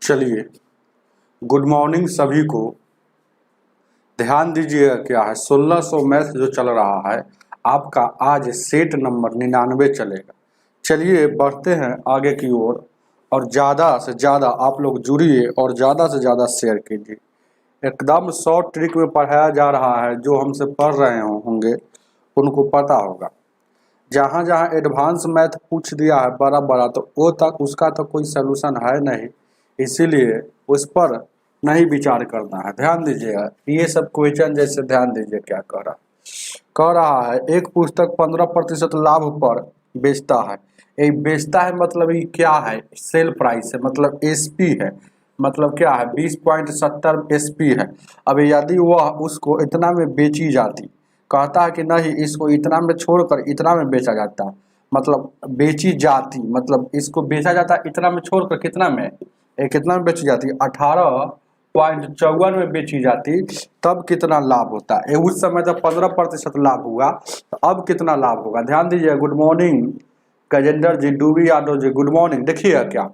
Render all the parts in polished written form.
चलिए, good morning सभी को। ध्यान दीजिएगा क्या है, 1600 मैथ जो चल रहा है आपका आज सेट नंबर 99 चलेगा। चलिए बढ़ते हैं आगे की ओर और ज़्यादा से ज़्यादा आप लोग जुड़िए और ज़्यादा से ज़्यादा शेयर कीजिए। एकदम शॉर्ट ट्रिक में पढ़ाया जा रहा है, जो हमसे पढ़ रहे होंगे उनको पता होगा। जहाँ जहाँ एडवांस मैथ पूछ दिया है बड़ा बड़ा, तो वो तक उसका तो कोई सलूशन है नहीं, इसीलिए उस पर नहीं विचार करना है। ध्यान दीजिएगा, ये सब क्वेश्चन जैसे ध्यान दीजिए क्या कह रहा है। एक पुस्तक 15% लाभ पर बेचता है। ये बेचता है मतलब ये क्या है, सेल प्राइस है, मतलब एसपी है, मतलब क्या है 20.70 एसपी है। अब यदि वह उसको इतना में बेची जाती, कहता है कि नहीं इसको इतना में छोड़कर इतना में बेचा जाता है, मतलब बेची जाती, मतलब इसको बेचा जाता है इतना में छोड़कर कितना में, कितना में बेची जाती, 18.54 में बेची जाती, तब कितना लाभ होता है। उस समय जब 15% लाभ हुआ तो अब कितना लाभ होगा। ध्यान दीजिए। गुड मॉर्निंग गजेंद्र जी, डूबी यादव जी, गुड मॉर्निंग। देखिएगा क्या,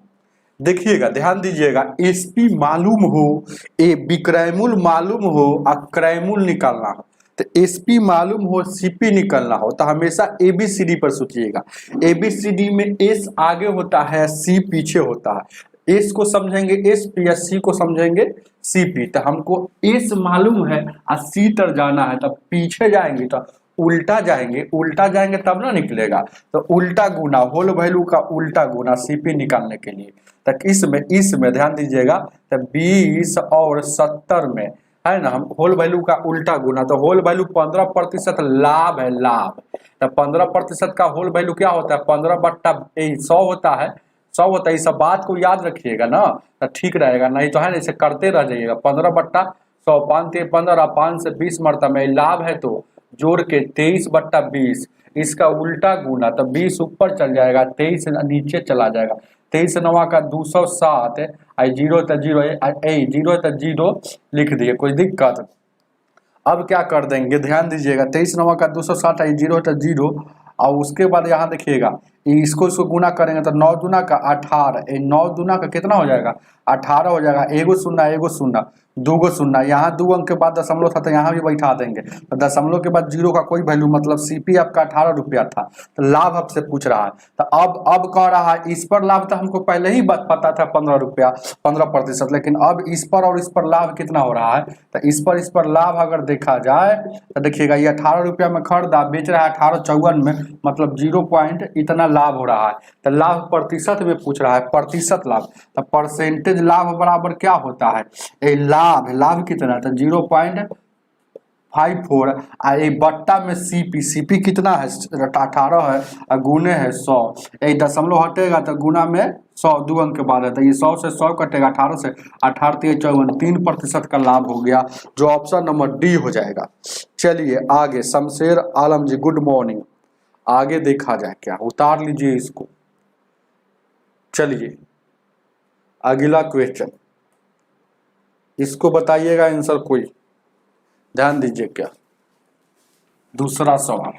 देखिएगा ध्यान दीजिएगा। एसपी मालूम हो, ए विक्रय मूल्य मालूम हो और क्रय मूल्य निकालना हो, तो एसपी मालूम हो सीपी निकलना हो, तो हमेशा एबीसीडी पर सोचिएगा। एबीसीडी में एस आगे होता है, सी पीछे होता है। एस को समझेंगे एस पी या सी को समझेंगे सी पी। तो हमको एस मालूम है और सी तर जाना है, तब पीछे जाएंगे तो उल्टा जाएंगे तब ना निकलेगा। तो उल्टा गुना, होल वैल्यू का उल्टा गुना सीपी निकालने के लिए। तक इसमें ध्यान दीजिएगा, तो 20 और 70 में है ना, हम होल वैल्यू का उल्टा गुना, तो होल वैल्यू 15% लाभ है, लाभ। तो 15% का होल वैल्यू क्या होता है, 15/100 होता है, 100 होता है। इस बात को याद रखिएगा ना, तो ठीक रहेगा, नहीं तो है ना इसे करते रह जाइएगा। 15/100, 5 × 15, 5 से 20 मरतबा लाभ है, तो जोड़ के 23/20, इसका उल्टा गुना, तो 20 ऊपर चल जाएगा, 23 नीचे चला जाएगा। 23 9 का 207, जीरो तो जीरो, जीरो तो जीरो लिख दिए, कोई दिक्कत। अब क्या कर देंगे, ध्यान दीजिएगा। 23 9 का 260, जीरो तो जीरो, और उसके बाद यहाँ देखिएगा इसको गुना करेंगे तो 9 दूना का 18, 9 दूना का कितना हो जाएगा, 18 हो जाएगा। एगो शून्य, दूगो शून्य, यहाँ 2 अंक के बाद दशमलव था तो यहाँ भी बैठा देंगे, तो दशमलव के बाद जीरो का कोई वैल्यू, मतलब सीपी आपका 18 रुपया था। तो लाभ आपसे पूछ रहा है, तो अब कह रहा है इस पर लाभ, तो हमको पहले ही बात पता था 15 रुपया, 15%, लेकिन अब इस पर और इस पर लाभ कितना हो रहा है। तो इस पर लाभ अगर देखा जाए तो देखिएगा, ये 18 रुपया में खरीदा, बेच रहा है 18.54 में, मतलब 0 पॉइंट इतना लाभ हो रहा है। तो लाभ प्रतिशत में पूछ रहा है, प्रतिशत लाभ, तो परसेंटेज लाभ बराबर क्या होता है, लाभ कितना था 0.54, बट्टा में सीपी कितना है 18 है, गुने है 100, दशमलव हटेगा तो गुना में 100, 2 अंक के बाद है, तो ये 100 से 100 कटेगा, 18 से 18 54, 3% का लाभ हो गया, जो ऑप्शन नंबर डी हो जाएगा। चलिए आगे, शमशेर आलम जी गुड मॉर्निंग। आगे देखा जाए क्या, उतार लीजिए इसको। चलिए अगला क्वेश्चन, इसको बताइएगा आंसर कोई, ध्यान दीजिए क्या। दूसरा सवाल,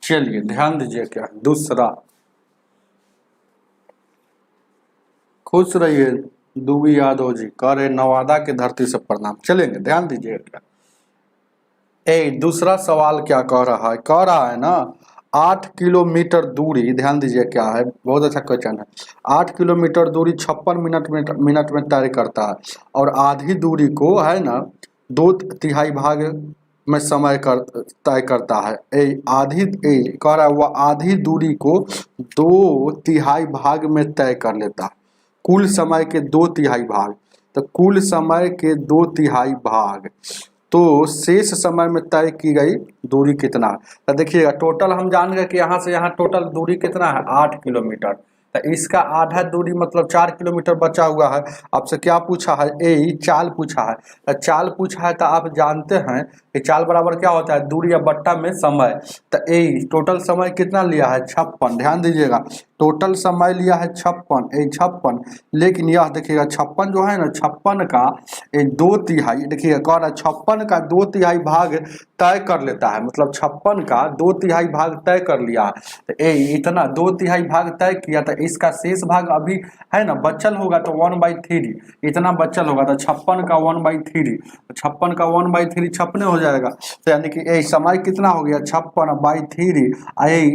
चलिए ध्यान दीजिए क्या, दूसरा। खुश रहिए दूबी यादव जी, कह रहे नवादा के धरती से प्रणाम। चलेंगे, ध्यान दीजिए क्या। दूसरा सवाल क्या कह रहा है ना, 8 किलोमीटर दूरी, ध्यान दीजिए क्या है, बहुत अच्छा क्वेश्चन है। 8 किलोमीटर दूरी 56 मिनट में तय करता है, और आधी दूरी को है ना 2/3 भाग में समय तय करता है। कह रहा है वह आधी दूरी को 2/3 भाग में तय कर लेता है, कुल समय के 2/3 भाग। तो कुल समय के 2/3 भाग, तो शेष समय में तय की गई दूरी कितना। तो देखिएगा टोटल हम जान गए कि यहाँ से यहाँ टोटल दूरी कितना है 8 किलोमीटर, तो इसका आधा दूरी मतलब 4 किलोमीटर बचा हुआ है। आपसे क्या पूछा है, चाल पूछा है। तो चाल पूछा है तो आप जानते हैं कि चाल बराबर क्या होता है, दूरी या बट्टा में समय। तो टोटल समय कितना लिया है 56, ध्यान दीजिएगा टोटल समय लिया है 56, 56, लेकिन यह देखिएगा 56 जो है ना, 56 का 2/3 देखिएगा कह रहा है 56 का 2/3 भाग तय कर लेता है, मतलब 56 का 2/3 भाग तय कर लिया है। तो इतना 2/3 भाग तय किया, तो इसका शेष भाग अभी है ना बचल होगा, तो 1/3 इतना बचल होगा, तो 56 का 1/3, 56 का 1/3 56 हो जाएगा। तो यानी कि समय कितना हो गया 56/3।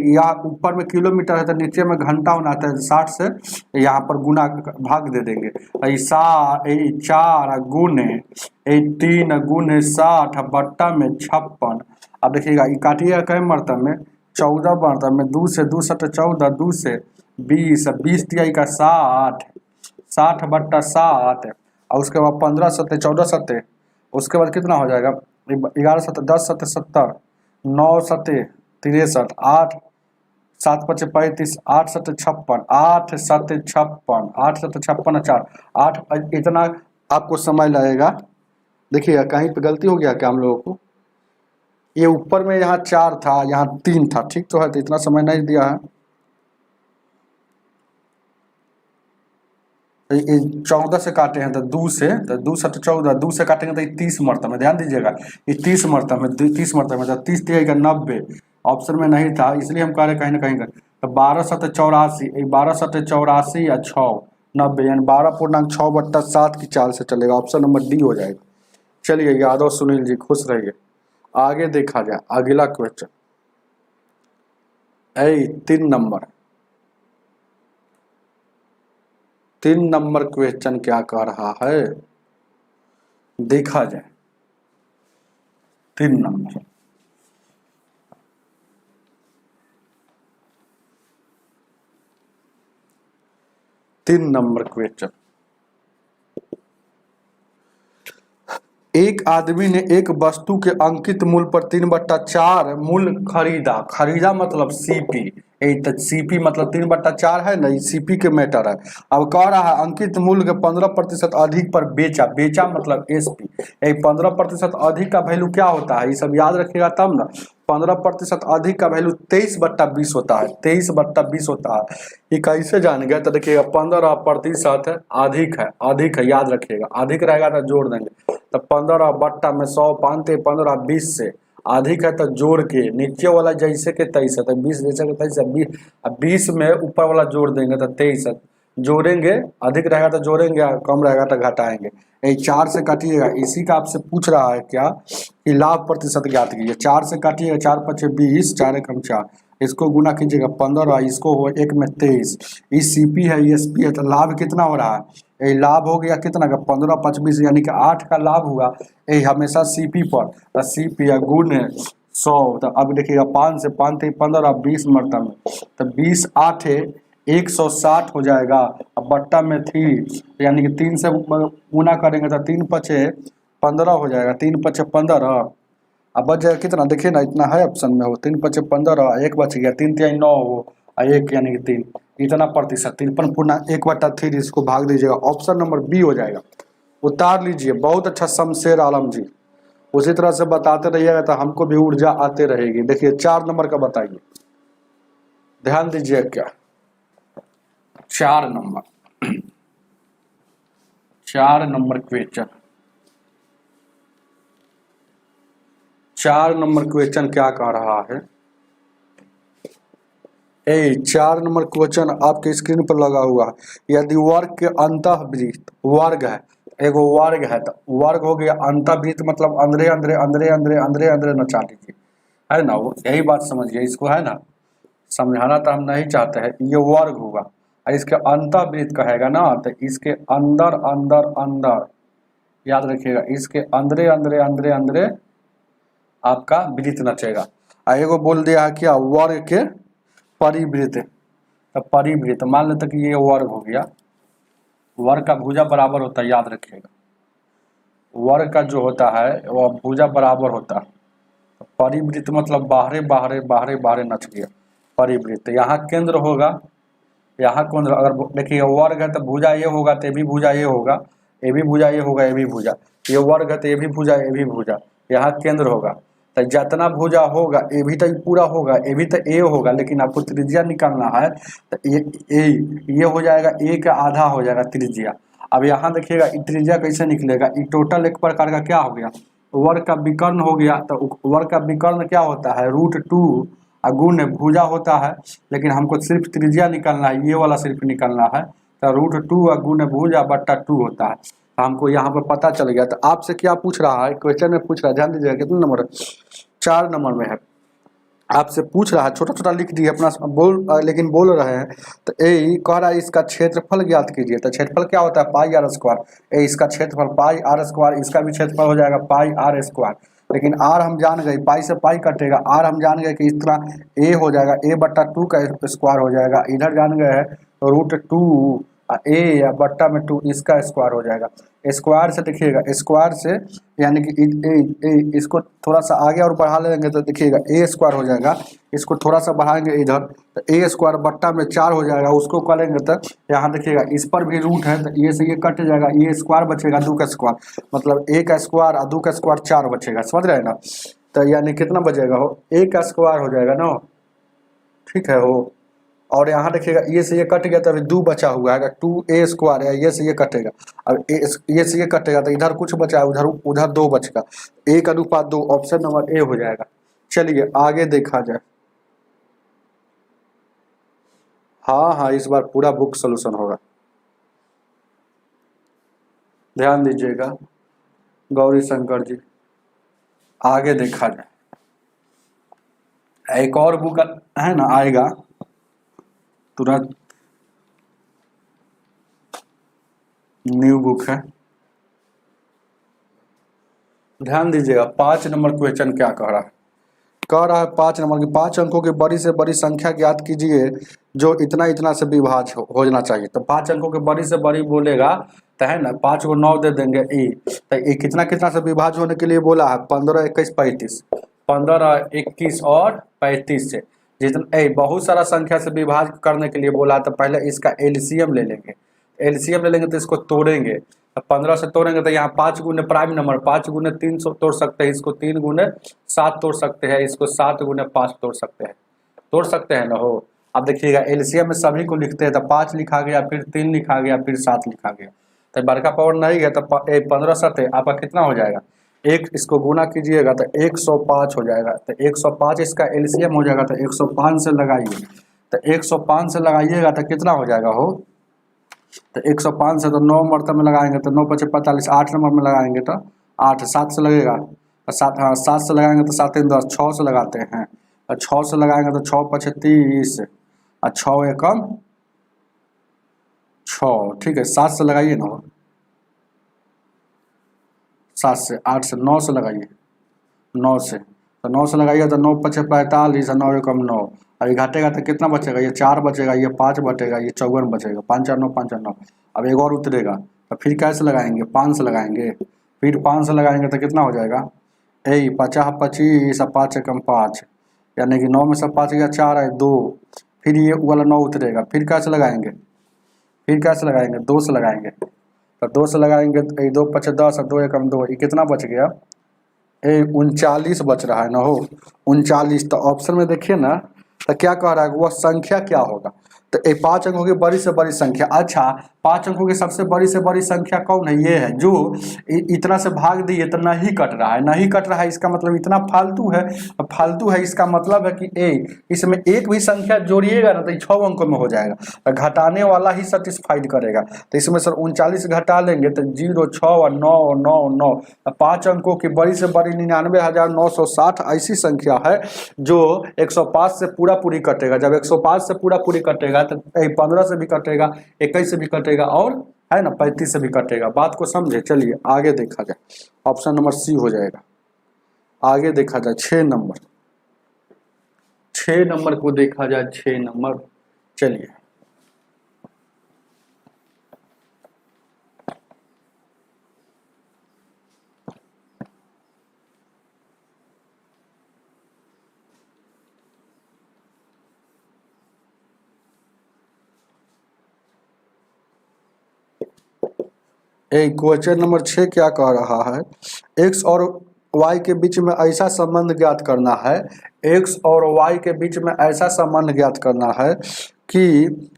यहाँ ऊपर में किलोमीटर है तो नीचे में घंटा होना था, 60 से यहाँ पर गुना भाग दे देंगे। 4 गुने 3 गुने 60 बट्टा में 56। अब देखिएगा ये काटिएगा कई मरतब में, 14 मरतब में, 2 से 2 सटे 14, 2 से 20, 20 तिहाई का 60, 60 बट्टा 60, और उसके बाद 15 सते 14 सते, उसके बाद कितना हो जाएगा 11 सते 10 सते 70, 9 सते 63, 8 7 5 35, 8 सते 56, 8 सते 56, 8 सते 56, 4 8, इतना आपको समय लगेगा। देखिएगा कहीं पे गलती हो गया क्या हम लोगों को, ये ऊपर में यहाँ 4 था यहाँ 3 था, ठीक तो है, तो इतना समय नहीं दिया है। 14 से काटे हैं तो 2 से, तो 2 सटे 14, 2 से काटेंगे तो 30 मरतब में, ध्यान दीजिएगा ये 30 मरतब में, 30 मरतब में, तो 30 तिहाई का 90 ऑप्शन में नहीं था, इसलिए हम कह रहे कहीं ना कहीं का। तो 12 सटे 84, 12 सटे 84 या 6 90, यानी 12.6 बट्टा 7 की चाल से चलेगा, ऑप्शन नंबर डी हो जाएगा। चलिए यादव सुनील जी खुश रहिए। आगे देखा जाए अगला क्वेश्चन, 3 नंबर क्वेश्चन क्या कह रहा है, देखा जाए 3 नंबर। तीन नंबर क्वेश्चन, एक आदमी ने एक वस्तु के अंकित मूल्य पर 3/4 मूल्य खरीदा, खरीदा मतलब सीपी, सीपी मतलब 3/4 है ना, सीपी के मैटर है। अब कह रहा है अंकित मूल्य के 15% अधिक पर बेचा, बेचा मतलब एसपी। 15% अधिक का वैल्यू क्या होता है, ये सब याद रखिएगा तब ना। 15% अधिक का वैल्यू 23/20 होता है, 23/20 होता है। ये कैसे जान गया, तो देखिएगा 15% अधिक है, अधिक है याद रखिएगा, अधिक रहेगा तो जोड़ देंगे, तो 15 बट्टा में 100 पानते 15 20 से अधिक है तो जोड़ के, नीचे वाला जैसे के 23 है तो 20 जैसे के 23 है, 20 में ऊपर वाला जोड़ देंगे तो 23 है, जोड़ेंगे, अधिक रहेगा तो जोड़ेंगे, कम रहेगा तो घटाएंगे। 4 से काटिएगा, इसी का आपसे पूछ रहा है क्या कि लाभ प्रतिशत ज्ञात कीजिए। 4 से काटिएगा, 4 5 20, 4 1 4, इसको गुना कीजिएगा 15, इसको हो 1 में 23, ये सीपी है ये एसपी है, तो लाभ कितना हो रहा है, ये लाभ हो गया कितना का 15 5 20, यानी कि 8 का लाभ हुआ, ये हमेशा सीपी पर, तो सीपी या गुण 100, तो अब देखिएगा 5 से 5 थे 15, 20 मरतब में, तो 20 8 160 हो जाएगा, अब बट्टा में 3, यानी कि 3 से गुना करेंगे तो 3 5 15 हो जाएगा, 3 5 15, अब बच जाएगा कितना, देखिए ना इतना है ऑप्शन में हो, 3 5 15, 1 बच गया, 3 3 9 हो, 1 यानी कि 3, इतना प्रतिशत 53.1/3, इसको भाग दीजिएगा, ऑप्शन नंबर बी हो जाएगा। उतार लीजिए, बहुत अच्छा शमशेर आलम जी, उसी तरह से बताते रहिएगा तो हमको भी ऊर्जा आते रहेगी। देखिए 4 नंबर का बताइए, ध्यान दीजिए क्या 4 नंबर क्वेश्चन, 4 नंबर क्वेश्चन क्या कह रहा है, 4 नंबर क्वेश्चन आपके स्क्रीन पर लगा हुआ है। यदि वर्ग के अंतःवृत्त, वर्ग है, एगो वर्ग है, तो वर्ग हो गया, अंतःवृत्त मतलब अंदरे अंदरे अंदरे अंदरे अंदरे अंदरे नचा लीजिए, है ना, यही बात समझिए इसको, है ना, समझाना तो हम नहीं चाहते हैं, ये वर्ग होगा, इसके अंतःवृत्त कहेगा ना, तो इसके अंदर अंदर अंदर, याद रखिएगा, इसके अंदरे अंदरे अंदरे अंदरे आपका वृत्त नचेगा। एगो बोल दिया है क्या, वर्ग के परिवृत्त, तो परिवृत्त मान लेते कि ये वर्ग हो गया, वर्ग का भुजा बराबर होता है, याद रखिएगा, वर्ग का जो होता है वह भुजा बराबर होता है, तो परिवृत्त मतलब बाहरे बाहरे बाहरे बाहरे नच गया, परिवृत्त यहाँ केंद्र होगा, यहाँ केंद्र, अगर देखिए वर्ग है तो भुजा ये होगा, तो ये भी भुजा ये होगा, ये भी भुजा ये होगा, ये भी भुजा, ये वर्ग है तो ये भी भुजा ये भी भुजा, यहाँ केंद्र होगा, तो जितना भुजा होगा ये भी तो पूरा होगा, ये भी तो ए होगा, लेकिन आपको त्रिज्या निकालना है तो ये हो जाएगा, ए का आधा हो जाएगा त्रिज्या। अब यहाँ देखिएगा त्रिज्या कैसे निकलेगा, ये टोटल एक प्रकार का क्या हो गया, वर्ग का विकर्ण हो गया। तो वर्ग का विकर्ण क्या होता है, √2 गुण भुजा होता है, लेकिन हमको सिर्फ त्रिज्या निकालना है, ये वाला सिर्फ निकालना है। तो √2 गुण भुजा बट्टा 2 होता है। हमको यहाँ पर पता चल गया। तो आपसे क्या पूछ रहा है, क्वेश्चन में पूछ रहा है, ध्यान दीजिएगा कितने नंबर है, 4 नंबर में है। आपसे पूछ रहा है, छोटा छोटा लिख दिए अपना लेकिन बोल रहे हैं। तो ए कह रहा है इसका क्षेत्रफल ज्ञात कीजिए। तो क्षेत्रफल क्या होता है, πr²। इसका क्षेत्रफल πr², इसका भी क्षेत्रफल हो जाएगा πr²। लेकिन आर हम जान गए, पाई से पाई कटेगा, आर हम जान गए कि इस तरह ए हो जाएगा, ए बट्टा 2 का स्क्वायर हो जाएगा। इधर जान गए हैं √2 ए या बट्टा में 2, इसका स्क्वायर हो जाएगा। स्क्वायर से देखिएगा, स्क्वायर से यानी कि इसको थोड़ा सा आगे और बढ़ा लेंगे तो देखिएगा a² हो जाएगा। इसको थोड़ा सा बढ़ाएंगे इधर तो a² बट्टा में 4 हो जाएगा। उसको करेंगे तो यहाँ देखिएगा इस पर भी रूट है, तो ये से ये कट जाएगा, ये स्क्वायर बचेगा, 2 का स्क्वायर, मतलब a का स्क्वायर और 2 का स्क्वायर 4 बचेगा। समझ रहे हैं ना। तो यानी कितना बचेगा हो, a का स्क्वायर हो जाएगा ना, ठीक है हो। और यहाँ देखिएगा ये से ये कट गया तो अभी 2 बचा हुआ है, 2a² है, ये से ये कटेगा। अब ये से ये कटेगा तो इधर कुछ बचा है, उधर 2 बचेगा, 1:2। ऑप्शन नंबर ए हो जाएगा। चलिए आगे देखा जाए। हाँ, इस बार पूरा बुक सोल्यूशन होगा, ध्यान दीजिएगा गौरी शंकर जी। आगे देखा जाए, एक और बुक है ना आएगा तुरंत, न्यू बुक है, ध्यान दीजिएगा। 5 नंबर क्वेश्चन क्या कह रहा है, 5 नंबर की 5 अंकों की बड़ी से बड़ी संख्या ज्ञात कीजिए जो इतना इतना से विभाज्य होना चाहिए। तो 5 अंकों की बड़ी से बड़ी बोलेगा तो है ना, 5 को 9 दे देंगे ई, तो ये कितना कितना से विभाज्य होने के लिए बोला है, 15, 21, 35, 15, 21 और 35 से। जितना बहुत सारा संख्या से विभाज्य करने के लिए बोला, तो पहले इसका एलसीएम ले लेंगे। एलसीएम ले लेंगे तो इसको तोड़ेंगे, 15 से तोड़ेंगे तो यहाँ 5 गुने प्राइम नंबर, 5 गुने 3 तोड़ सकते हैं, इसको 3 गुने 7 तोड़ सकते हैं, इसको 7 गुने 5 तोड़ सकते हैं ना हो। अब देखिएगा एलसीएम में सभी को लिखते हैं, तो 5 लिखा गया, फिर 3 लिखा गया, फिर 7 लिखा गया। तो बड़का पावर नहीं है, तो 15 7 आपका कितना हो जाएगा, एक इसको गुना कीजिएगा तो 105 हो जाएगा। तो 105 इसका एलसीएम हो जाएगा, तो 105 से लगाइए, तो 105 से लगाइएगा तो कितना हो जाएगा हो, तो 105 से तो 9 मरतब में लगाएंगे तो 9 × 5 = 45, 8 नंबर में लगाएंगे तो 8, 7 से लगेगा, 7, हाँ 7 से लगाएंगे तो 7 × 10, 6 से लगाते हैं, और 6 से लगाएंगे तो 6 × 5 = 30, और 6 एकम 6, ठीक है। 7 से लगाइए ना, 7 से, 8 से, 9 से लगाइए, 9 से, तो 9 से लगाइए तो 9 × 5 = 45, और 9 एकम 9, अभी घटेगा तो कितना बचेगा, ये 4 बचेगा, ये 5 बचेगा, ये 54 बचेगा, 5 × 4 = 9, 5 × 9। अब एक और उतरेगा, तो फिर कैसे लगाएंगे, 5 से लगाएंगे, फिर 5 से लगाएंगे तो कितना हो जाएगा, 50 × 25 और 5 एकम 5, यानी कि 9 में से 5 गया 4 है 2, फिर ये वाला 9 उतरेगा, फिर कैसे लगाएंगे, 2 से लगाएंगे, तो 2 से लगाएंगे तो 2 × 5 = 10, और 2 एकम 2, ये कितना बच गया, 39 बच रहा है ना हो, 39। तो ऑप्शन में देखिए ना, तो क्या कह रहा है, वह संख्या क्या होगा, तो 5 अंकों की बड़ी से बड़ी संख्या। अच्छा, 5 अंकों की सबसे बड़ी से बड़ी संख्या कौन है, ये है जो इतना से भाग दिए तो नहीं कट रहा है, नहीं कट रहा है, इसका मतलब इतना फालतू है, फालतू है, इसका मतलब है कि इसमें एक भी संख्या जोड़िएगा ना तो 6 अंकों में हो जाएगा, तो घटाने वाला ही सेटिस्फाइड करेगा। तो इसमें सर 39 घटा लेंगे तो 0, 6 और 9 और 9 और 9, 5 अंकों की बड़ी से बड़ी 99,960 ऐसी संख्या है जो 105 से पूरी कटेगा। जब 105 से पूरी कटेगा तो 15 से भी कटेगा, 21 से भी कटेगा, और है ना 35 से भी कटेगा। बात को समझे। चलिए आगे देखा जाए, ऑप्शन नंबर सी हो जाएगा। आगे देखा जाए 6 नंबर, 6 नंबर को देखा जाए, 6 नंबर। चलिए क्वेश्चन नंबर 6 क्या कह रहा है, x और y के बीच में ऐसा संबंध ज्ञात करना है, x और y के बीच में ऐसा संबंध ज्ञात करना है कि,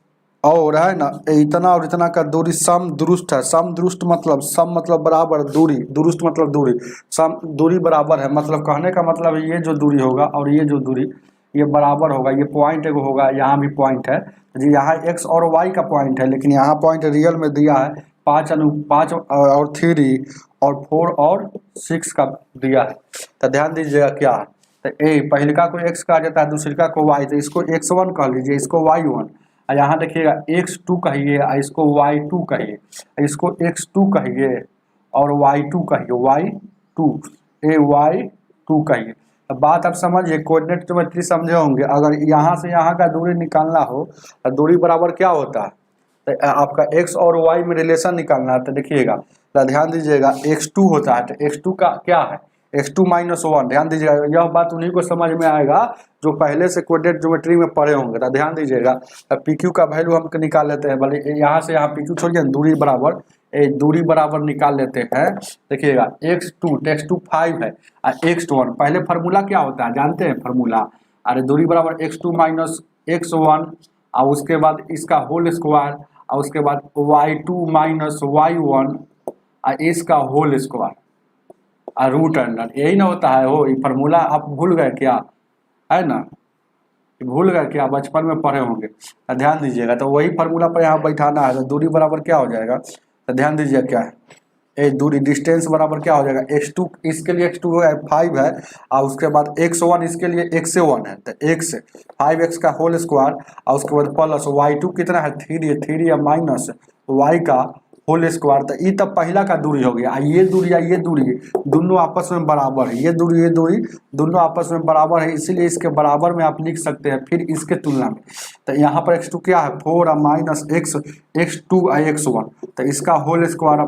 और है ना, इतना और इतना का दूरी सम दुरुस्त है। सम दुरुस्त मतलब, सम मतलब बराबर, दूरी दुरुस्त मतलब दूरी, सम दूरी बराबर है, मतलब कहने का मतलब है ये जो दूरी होगा और ये जो दूरी ये बराबर होगा। ये पॉइंट एगो होगा, यहाँ भी पॉइंट है जी, यहाँ x और y का पॉइंट है, लेकिन यहाँ पॉइंट रियल में दिया है 5 और 3 और 4 और 6 का दिया है। तो ध्यान दीजिएगा क्या है, तो ए पहलका को x कहा जाता है, दूसरे को y, तो इसको x1 कह लीजिए, इसको y1। यहाँ देखिएगा x2 कहिए, इसको y2 कहिए, इसको x2 कहिए और y2 कहिए, y2 y2 कहिए। तो बात आप समझिए, कोऑर्डिनेट ज्योमेट्री समझे होंगे। अगर यहाँ से यहाँ का दूरी निकालना हो तो दूरी बराबर क्या होता है, तो आपका x और y में रिलेशन निकालना है। तो देखिएगा, तो ध्यान दीजिएगा, x2 होता है, तो x2 का क्या है, x2 - 1। ध्यान दीजिएगा, यह बात उन्हीं को समझ में आएगा जो पहले से कोऑर्डिनेट ज्योमेट्री में पढ़े होंगे। तो ध्यान दीजिएगा, PQ का वैल्यू हम निकाल लेते हैं, भले यहाँ से यहाँ PQ छोड़िए, दूरी बराबर, दूरी बराबर निकाल लेते हैं। देखिएगा x2 5 है और x1, पहले फार्मूला क्या होता है जानते हैं, फार्मूला, अरे दूरी बराबर x2 - x1 और उसके बाद इसका होल स्क्वायर और उसके बाद y2 - y1 और इसका होल स्क्वायर और रूट अंडर, यही ना होता है। हो, ये फार्मूला आप भूल गए क्या, है ना, भूल गए क्या, बचपन में पढ़े होंगे। तो ध्यान दीजिएगा, तो वही फार्मूला पर यहाँ बैठाना है। तो दूरी बराबर क्या हो जाएगा, तो ध्यान दीजिए क्या है, ए दूरी डिस्टेंस बराबर क्या हो जाएगा, x2, इसके लिए x2 5 है और उसके बाद x1 इसके लिए x से 1 है, तो x 5x का होल स्क्वायर और उसके बाद प्लस y2 कितना है 3 या माइनस y का होल स्क्वायर। तो ये तब पहला का दूरी हो गया। ये दूरी दोनों आपस में बराबर है, ये दूरी दोनों आपस में बराबर है, इसीलिए इसके बराबर में आप लिख सकते हैं फिर इसके तुलना में। तो यहाँ पर x2 क्या है 4 और माइनस x2 और x1, तो इसका whole square,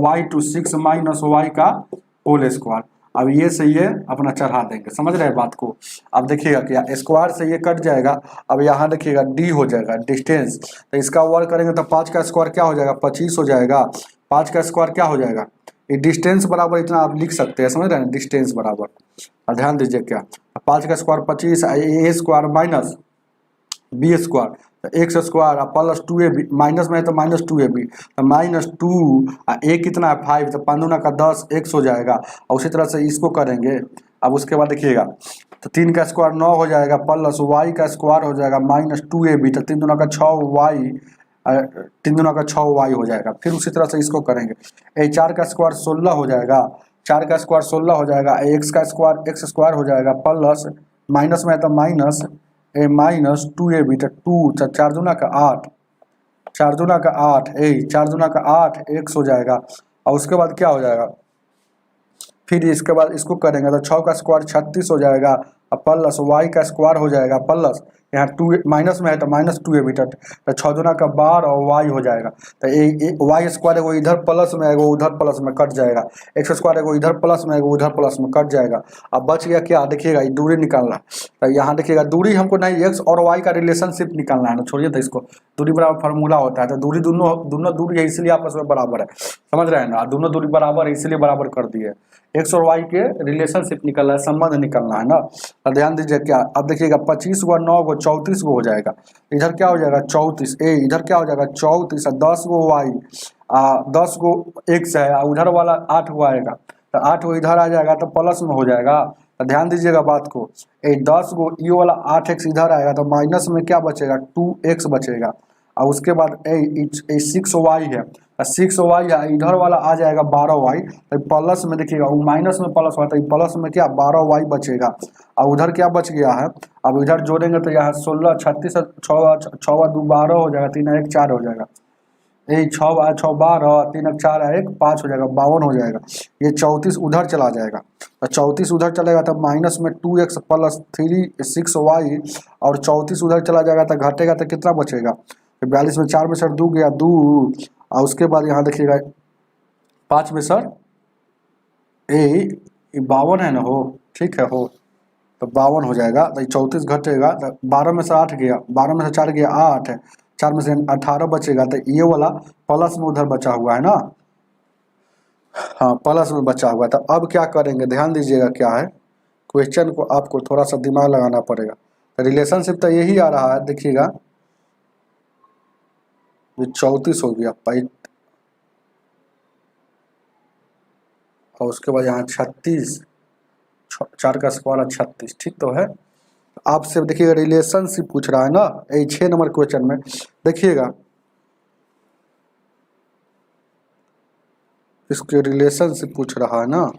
y2 6 minus y का होल स्क्वायर। अब ये से ये अपना चढ़ा देंगे, समझ रहे हैं बात को। अब देखिएगा क्या, स्क्वायर से ये कट जाएगा, अब यहाँ देखिएगा d हो जाएगा डिस्टेंस, तो इसका वर्क करेंगे तो 5 का स्क्वायर क्या हो जाएगा 25 हो जाएगा, 5 का स्क्वायर क्या हो जाएगा, ये डिस्टेंस बराबर इतना आप लिख सकते हैं, समझ रहे हैं, डिस्टेंस बराबर। और ध्यान दीजिए क्या, 5 का square 25, a square minus b square, तो x square plus 2ab, minus में है तो माइनस 2ab, तो -2 a कितना है 5, तो 5 दूना का 10 x हो जाएगा। और उसी तरह से इसको करेंगे। अब उसके बाद देखिएगा, तो 3 का स्क्वायर 9 हो जाएगा, प्लस y का स्क्वायर हो जाएगा -2ab, तो 3 दूना का 6y, 3 दूना का 6y हो जाएगा। फिर उसी तरह से इसको करेंगे, 4 का स्क्वायर 16 हो जाएगा, 4 का स्क्वायर 16 हो जाएगा, x का स्क्वायर x स्क्वायर हो जाएगा, प्लस माइनस में है तो माइनस -2ab, तो 2, 4 दूना का 8, 4 दूना का 8, 4 दूना का 8 x हो जाएगा। और उसके बाद क्या हो जाएगा, फिर इसके बाद इसको करेंगे तो 6 का स्क्वायर 36 हो जाएगा, प्लस y का स्क्वायर हो जाएगा, प्लस यहाँ 2 माइनस में है तो -2ab, तो 6 दूना का 12 और y हो जाएगा। तो y स्क्वायर एगो इधर प्लस में एगो उधर प्लस में कट जाएगा, x स्क्वायर एगो इधर प्लस में एगो उधर प्लस में कट जाएगा। अब बच गया क्या, देखिएगा ये दूरी निकालना। तो यहाँ देखिएगा दूरी हमको नहीं, x और y का रिलेशनशिप निकालना है ना, छोड़िए तो इसको, दूरी बराबर फार्मूला होता है। तो दूरी दोनों दूरी है इसलिए आपस में बराबर है, समझ रहे हैं ना, दोनों दूरी बराबर है इसलिए बराबर कर दिए। x और y के रिलेशनशिप निकलना है, संबंध निकलना है ना। तो ध्यान दीजिए क्या, अब देखिएगा 25 गो 9 गो 34 गो हो जाएगा, इधर क्या हो जाएगा 34, इधर क्या हो जाएगा 34, 10 गो y, 10 गो x है, उधर वाला 8 गो आएगा, तो 8 गो इधर आ जाएगा तो प्लस में हो जाएगा। तो ध्यान दीजिएगा बात को, 10 गो ये वाला 8x इधर आएगा तो माइनस में क्या बचेगा 2x बचेगा। और उसके बाद 6y है, 6y है, इधर वाला आ जाएगा 12y, तो प्लस में देखिएगा वो माइनस में प्लस होता है, प्लस में क्या 12y बचेगा। और उधर क्या बच गया है, अब इधर जोड़ेंगे तो यहाँ 16 36 6 2 12 हो जाएगा, 3 1 4 हो जाएगा, 6 6 12 3 4 1 5 हो जाएगा, 52 हो जाएगा। ये 34 उधर चला जाएगा, तो 34 उधर चलेगा तो माइनस में 2x प्लस 6y, और 34 उधर चला जाएगा तो घटेगा तो कितना बचेगा, 42 में 4 में सर 2 गया 2, और उसके बाद यहाँ देखिएगा 5 में सर 52 है ना, हो ठीक है, हो तो 52 हो जाएगा। तो 34 घटेगा तो 12 में से 8 गया, 12 में से 4 गया 8, 4 में से 18 बचेगा, तो ये वाला प्लस में उधर बचा हुआ है ना, हाँ प्लस में बचा हुआ था। अब क्या करेंगे ध्यान दीजिएगा क्या है, क्वेश्चन को आपको थोड़ा सा दिमाग लगाना पड़ेगा। तो रिलेशनशिप तो यही आ रहा है, देखिएगा ये 34 हो गया और उसके बाद यहाँ 36, 4 का स्क्वायर 36, ठीक तो है। आपसे देखिएगा रिलेशनशिप पूछ रहा है ना, यही 6 नंबर क्वेश्चन में देखिएगा इसके रिलेशनशिप पूछ रहा है ना।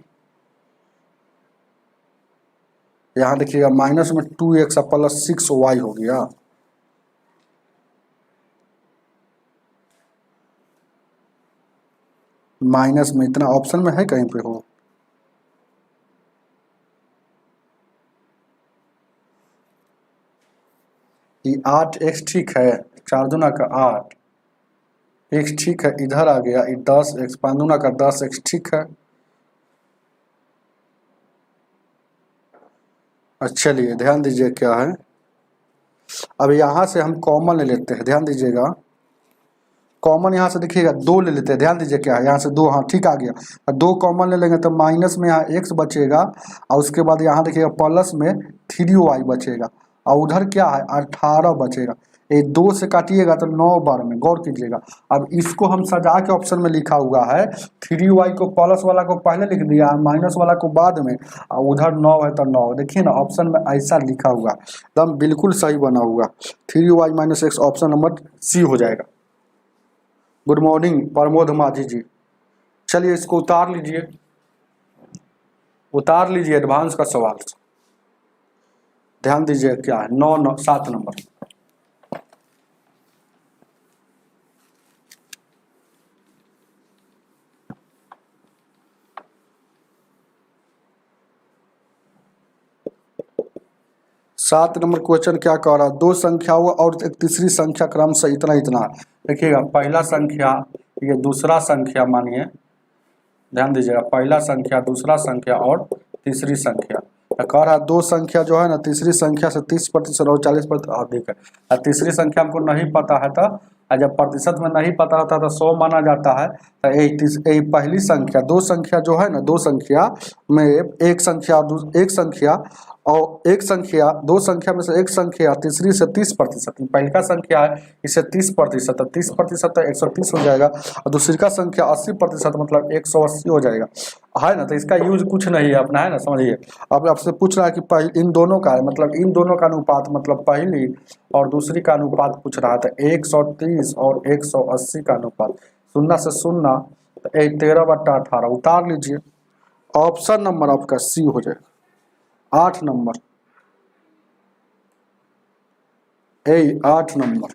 यहाँ देखिएगा माइनस में 2x प्लस 6y हो गया। माइनस में इतना ऑप्शन में है कहीं पे हो, ये 8x ठीक है, 4 दूना का 8 x ठीक है, इधर आ गया ये 10x, 5 दूना का 10x ठीक है। चलिए ध्यान दीजिए क्या है, अब यहाँ से हम कॉमन ले लेते हैं, ध्यान दीजिएगा कॉमन यहाँ से देखिएगा 2 ले लेते हैं, ध्यान दीजिए क्या है यहाँ से 2, हाँ ठीक आ गया, 2 कॉमन ले लेंगे तो माइनस में यहाँ x बचेगा और उसके बाद यहाँ देखिएगा प्लस में 3y बचेगा और उधर क्या है 18 बचेगा। ये 2 से काटिएगा तो 9 बार में, गौर कीजिएगा। अब इसको हम सजा के ऑप्शन में लिखा हुआ है, 3y को प्लस वाला को पहले लिख दिया, माइनस वाला को बाद में, और उधर 9 है तो 9, देखिए ना ऑप्शन में ऐसा लिखा हुआ एकदम बिल्कुल सही बना हुआ, 3y minus x option number C हो जाएगा। गुड मॉर्निंग प्रमोद माझी जी। चलिए इसको उतार लीजिए, उतार लीजिए एडवांस का सवाल। ध्यान दीजिए क्या है 7 नंबर। सात नंबर क्वेश्चन क्या कह रहा है, 2 संख्याओं और एक तीसरी संख्या क्रम से इतना इतना। देखिएगा पहला संख्या ये दूसरा संख्या मानिए, ध्यान दीजिएगा पहला संख्या दूसरा संख्या और तीसरी संख्या। तो कह रहा है 2 संख्या जो है ना तीसरी संख्या से 30% और 40% अधिक है। और तीसरी संख्या हमको नहीं पता है तो जब प्रतिशत में नहीं पता होता तो 100 माना जाता है। तो यही पहली संख्या 2 संख्या जो है ना 2 संख्या में एक संख्या और एक संख्या 2 संख्या में से एक संख्या तीसरी से 30%, पहली का संख्या है इसे 30%, तो 30% तो 130 हो जाएगा और दूसरी का संख्या 80% मतलब 180 हो जाएगा, है ना। तो इसका यूज कुछ नहीं है अपना, है ना, समझिए। अब आपसे पूछ रहा है कि इन दोनों का है, मतलब इन दोनों का अनुपात, मतलब पहली और दूसरी का अनुपात पूछ रहा था, 130 और 180 का अनुपात, 0 से 0 तो 13/18 उतार लीजिए, ऑप्शन नंबर आपका सी हो जाएगा। 8 नंबर 8 नंबर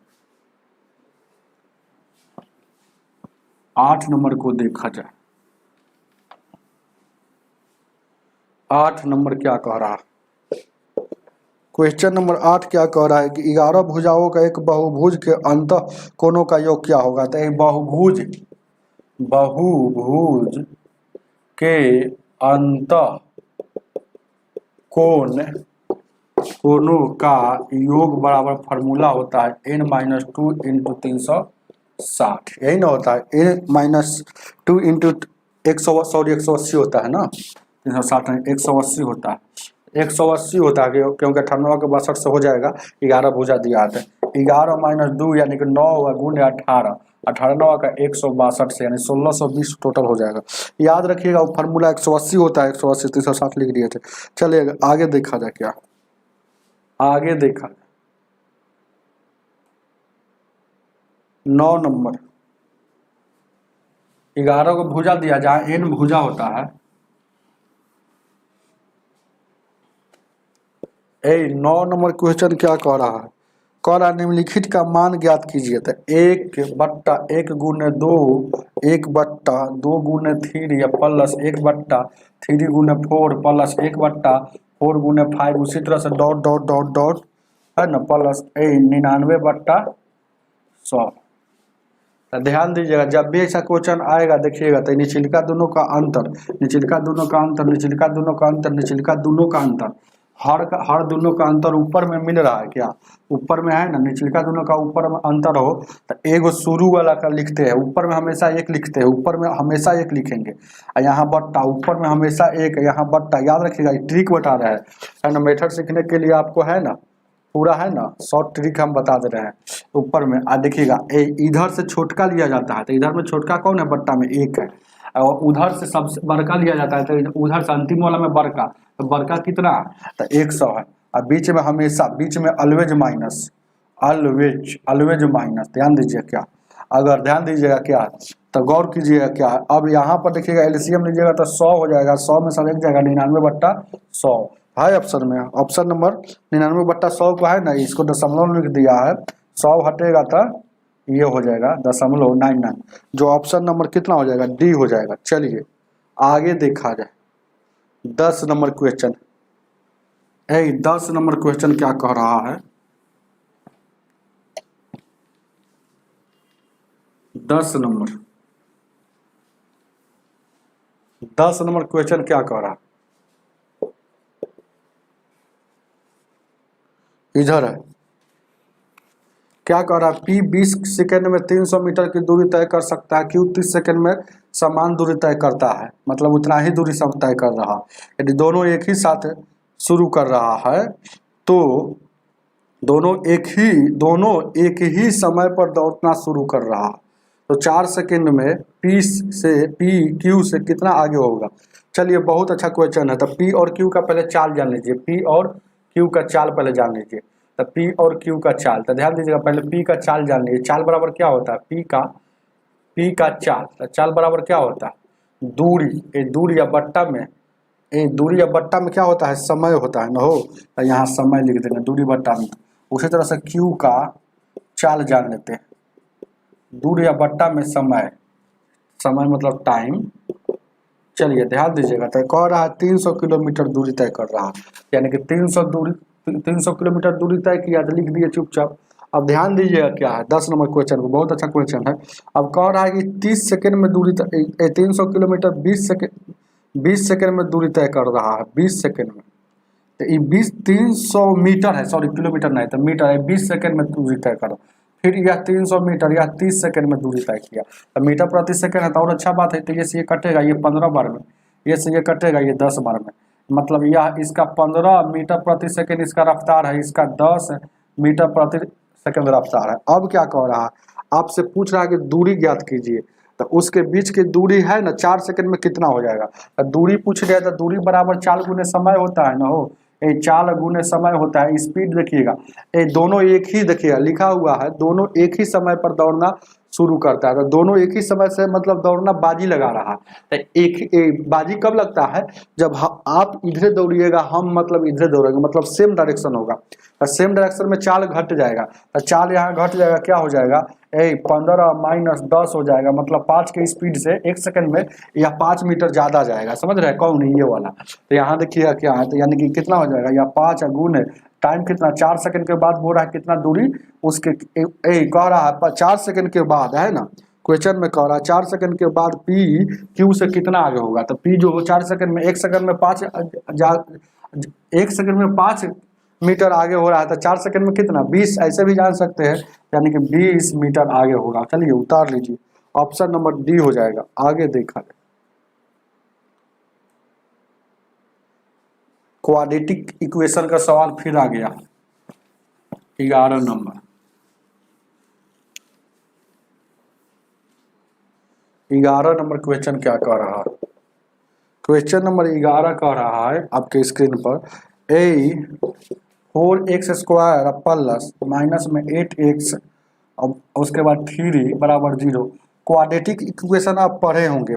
8 नंबर को देखा जाए, 8 नंबर क्या कह रहा है, क्वेश्चन नंबर 8 क्या कह रहा है कि 11 भुजाओं का एक बहुभुज के अंतः कोणों का योग क्या होगा। तो एक बहुभुज के अंतः कोणों का योग बराबर फार्मूला होता है n-2 × 360, यही ना होता है, n-2 × 180 होता है ना, 360 नहीं 180 होता है, 180 होता है क्योंकि 98 के 62 से हो जाएगा, 11 भुजा दिया आता है, 11 - 2 यानी कि 9 गुणे 18, 18 का 162 से यानी 1620 टोटल हो जाएगा। याद रखिएगा वो फार्मूला 180 होता है, 180 360 लिख दिए थे। चलिए आगे देखा जाए, क्या आगे देखा जाए 9 नंबर 11 को भुजा दिया जहाँ n भुजा होता है, 9 नंबर क्वेश्चन क्या कह रहा है, कह रहा निम्नलिखित का मान ज्ञात कीजिए। तो 1/1 गुने 2 1/2 गुने 3 या प्लस 1/3 गुने 4 प्लस 1/4 गुने 5, उसी तरह से डॉट डॉट डॉट डॉट है ना, प्लस 99/100। तो ध्यान दीजिएगा जब भी ऐसा क्वेश्चन आएगा देखिएगा तो निचलिका दोनों का अंतर, निचलिका दोनों का अंतर, निचलिका दोनों का अंतर, निचलिका दोनों का अंतर, हर दोनों का अंतर ऊपर में मिल रहा है क्या? ऊपर में है ना, निचलिका दोनों का ऊपर में अंतर हो तो एगो शुरू वाला का लिखते हैं, ऊपर में हमेशा एक लिखते हैं, ऊपर में हमेशा एक लिखेंगे, यहाँ बट्टा, ऊपर में हमेशा एक, यहाँ बट्टा, याद रखिएगा। ट्रिक बता रहे हैं ना, मेथड सीखने के लिए आपको है ना, पूरा है ना शॉर्ट ट्रिक हम बता दे रहे हैं। ऊपर में देखिएगा इधर से छोटका लिया जाता है, तो इधर में छोटका कौन है? बट्टा में एक है, और उधर से सबसे बड़का लिया जाता है, तो उधर से अंतिम वाला में बड़का, तो बड़का कितना? तो 100 है। और बीच में हमेशा, बीच में ऑलवेज माइनस, ऑलवेज माइनस, ध्यान दीजिए क्या, अगर ध्यान दीजिएगा क्या, तो गौर कीजिएगा क्या। अब यहाँ पर देखिएगा एलसीएम लीजिएगा तो 100 हो जाएगा, 100 में सब एक जाएगा, 99/100 है ऑप्शन में। ऑप्शन नंबर 99/100 को है ना, इसको दशमलव लिख दिया है, 100 हटेगा तो ये हो जाएगा 0.99, जो ऑप्शन नंबर कितना हो जाएगा? डी हो जाएगा। चलिए आगे देखा जाए 10 नंबर क्वेश्चन। 10 नंबर क्वेश्चन क्या कह रहा है? 10 नंबर क्वेश्चन क्या कह रहा है? इधर है, क्या कह रहा है? P 20 सेकेंड में 300 मीटर की दूरी तय कर सकता है, Q 30 सेकेंड में समान दूरी तय करता है, मतलब उतना ही दूरी सब तय कर रहा है। यदि दोनों एक ही साथ शुरू कर रहा है तो दोनों एक ही समय पर दौड़ना शुरू कर रहा है, तो 4 सेकेंड में P Q से कितना आगे होगा? चलिए बहुत अच्छा क्वेश्चन है। तो P और Q का पहले चाल जान लीजिए, P और Q का चाल पहले जान लीजिए। तो P और Q का चाल, तो ध्यान दीजिएगा, पहले P का चाल जान लीजिए। चाल बराबर क्या होता है? P का चाल, तो चाल बराबर क्या होता है? दूरी, दूरी या बट्टा में, दूरी या बट्टा में क्या होता है? समय होता है ना, हो तो यहाँ समय लिख देंगे, दूरी बट्टा में। उसी तरह से Q का चाल जान लेते हैं, दूरी या बट्टा में समय, समय मतलब टाइम। चलिए ध्यान दीजिएगा, तो कह रहा है 300 किलोमीटर दूरी तय कर रहा है, यानी कि 300 किलोमीटर दूरी तय किया, तो लिख दिए चुपचाप। अब ध्यान दीजिएगा क्या है 10 नंबर क्वेश्चन को, बहुत अच्छा क्वेश्चन है। अब कह रहा है कि 30 सेकेंड में दूरी 300 किलोमीटर 20 सेकेंड में दूरी तय कर रहा है, 20 सेकेंड में। तो ये 300 मीटर है, सॉरी किलोमीटर नहीं, तो मीटर है, 20 सेकेंड में दूरी तय कर। फिर यह 300 मीटर, यह 30 सेकेंड में दूरी तय किया, तो मीटर प्रति सेकेंड है, तो और अच्छा बात है। तो ये से ये कटेगा, ये 15 बार में, ये से ये कटेगा, ये 10 बार में, मतलब यह इसका 15 मीटर प्रति सेकेंड इसका रफ्तार है, इसका 10 मीटर प्रति सेकेंड रफ्तार है। अब क्या कह रहा है? आपसे पूछ रहा है कि दूरी ज्ञात कीजिए, तो उसके बीच की दूरी है ना, 4 सेकेंड में कितना हो जाएगा? तो दूरी पूछ रहे, तो दूरी बराबर चाल गुने समय होता है ना, हो ये चाल गुने समय होता है। स्पीड देखिएगा, ये दोनों एक ही, देखिएगा लिखा हुआ है, दोनों एक ही समय पर दौड़ना शुरू करता है, तो दोनों एक ही समय से मतलब दौड़ना, बाजी लगा रहा है। तो एक बाजी कब लगता है? जब आप इधर दौड़िएगा, हम मतलब इधर दौड़ेंगे, मतलब सेम डायरेक्शन होगा, तो सेम डायरेक्शन में चाल घट जाएगा, तो चाल यहाँ घट जाएगा, क्या हो जाएगा? 15 माइनस 10 हो जाएगा, मतलब 5 के स्पीड से 1 सेकंड में या 5 मीटर ज्यादा जाएगा, समझ रहे हैं? कौन है ये वाला? तो यहाँ देखिएगा क्या है, तो यानी कि कितना हो जाएगा, या 5 गुने टाइम कितना, 4 सेकंड के बाद बोल रहा है कितना दूरी उसके, कह रहा है 4 सेकंड के बाद, है ना क्वेश्चन में कह रहा है 4 सेकंड के बाद P Q से कितना आगे होगा? तो P जो 4 सेकंड में, 1 सेकंड में 5 1 सेकंड में 5 मीटर आगे हो रहा है, तो 4 सेकंड में कितना? 20, ऐसे भी जान सकते हैं, यानी कि 20 मीटर आगे होगा। चलिए उतार लीजिए, ऑप्शन नंबर डी हो जाएगा। आगे देखा जाए क्वाड्रेटिक इक्वेशन का सवाल फिर आ गया, 11 नंबर। 11 नंबर क्वेश्चन क्या कह रहा है? क्वेश्चन नंबर 11 कह रहा है आपके स्क्रीन पर, 4x² प्लस माइनस में 8x और उसके बाद 3 बराबर 0। क्वाड्रेटिक इक्वेशन आप पढ़े होंगे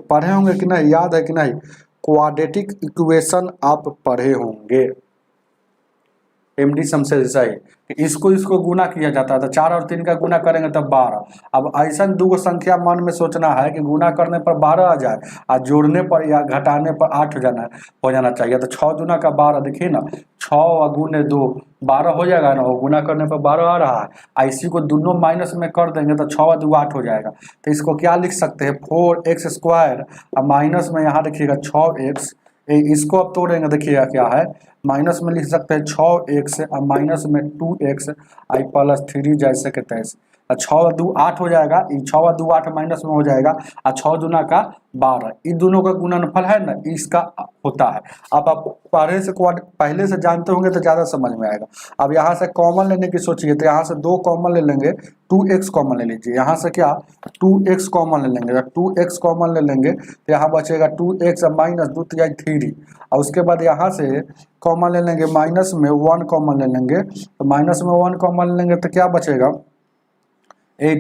कि नहीं, याद है कि नहीं? क्वाड्रेटिक इक्वेशन आप पढ़े होंगे, एमडी समझे इसको गुना किया जाता है, तो 4 और 3 का गुना करेंगे तब 12। अब ऐसा दो संख्या मन में सोचना है कि गुना करने पर 12 आ जाए और जोड़ने पर या घटाने पर 8 हो जाना चाहिए, तो 6 दूना का 12, देखिए ना, 6 गुने 2 12 हो जाएगा ना, वो गुना करने पर 12 आ रहा है। इसी को दोनों माइनस में कर देंगे तो 6 और 2 8 हो जाएगा। तो इसको क्या लिख सकते हैं? 4x² और माइनस में यहाँ देखिएगा 6x, इसको अब तोड़ेंगे, देखिएगा क्या है, माइनस में लिख सकते हैं 6x और माइनस में 2x आई प्लस 3 जैसे के तैसे। 6 दू 8 हो जाएगा, 6 दू 8 माइनस में हो जाएगा और 6 दूना का 12, इन दोनों का गुणनफल है ना इसका होता है। अब आप पहले से जानते होंगे तो ज़्यादा समझ में आएगा। अब यहाँ से कॉमन लेने की सोचिए तो यहाँ से 2 कॉमन ले लेंगे, 2x कॉमन ले लीजिए, यहाँ से क्या 2x कॉमन ले लेंगे, जब 2x कॉमन ले लेंगे तो यहाँ बचेगा 2x माइनस 2 3 3 और उसके बाद यहाँ से कॉमन ले लेंगे, माइनस में 1 कॉमन ले लेंगे, तो माइनस में 1 कॉमन ले लेंगे तो क्या बचेगा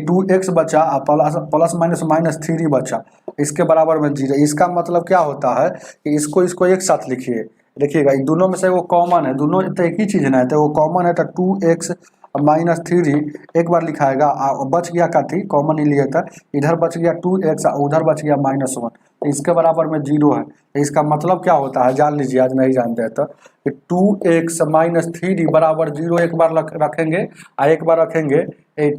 2x बचा प्लस प्लस माइनस माइनस 3 बचा, इसके बराबर में 0। इसका मतलब क्या होता है कि इसको एक साथ लिखिए, देखिएगा इन दोनों में से वो कॉमन है, दोनों तो एक ही चीज़ है ना, तो वो कॉमन है तो 2x माइनस 3 एक बार लिखाएगा, बच गया का थी कॉमन ही लिया था, इधर बच गया 2x उधर बच गया -1, तो इसके बराबर में 0 है। तो इसका मतलब क्या होता है जान लीजिए, आज नहीं जानते हैं तो कि 2x माइनस 3 बराबर 0 एक बार रखेंगे और एक बार रखेंगे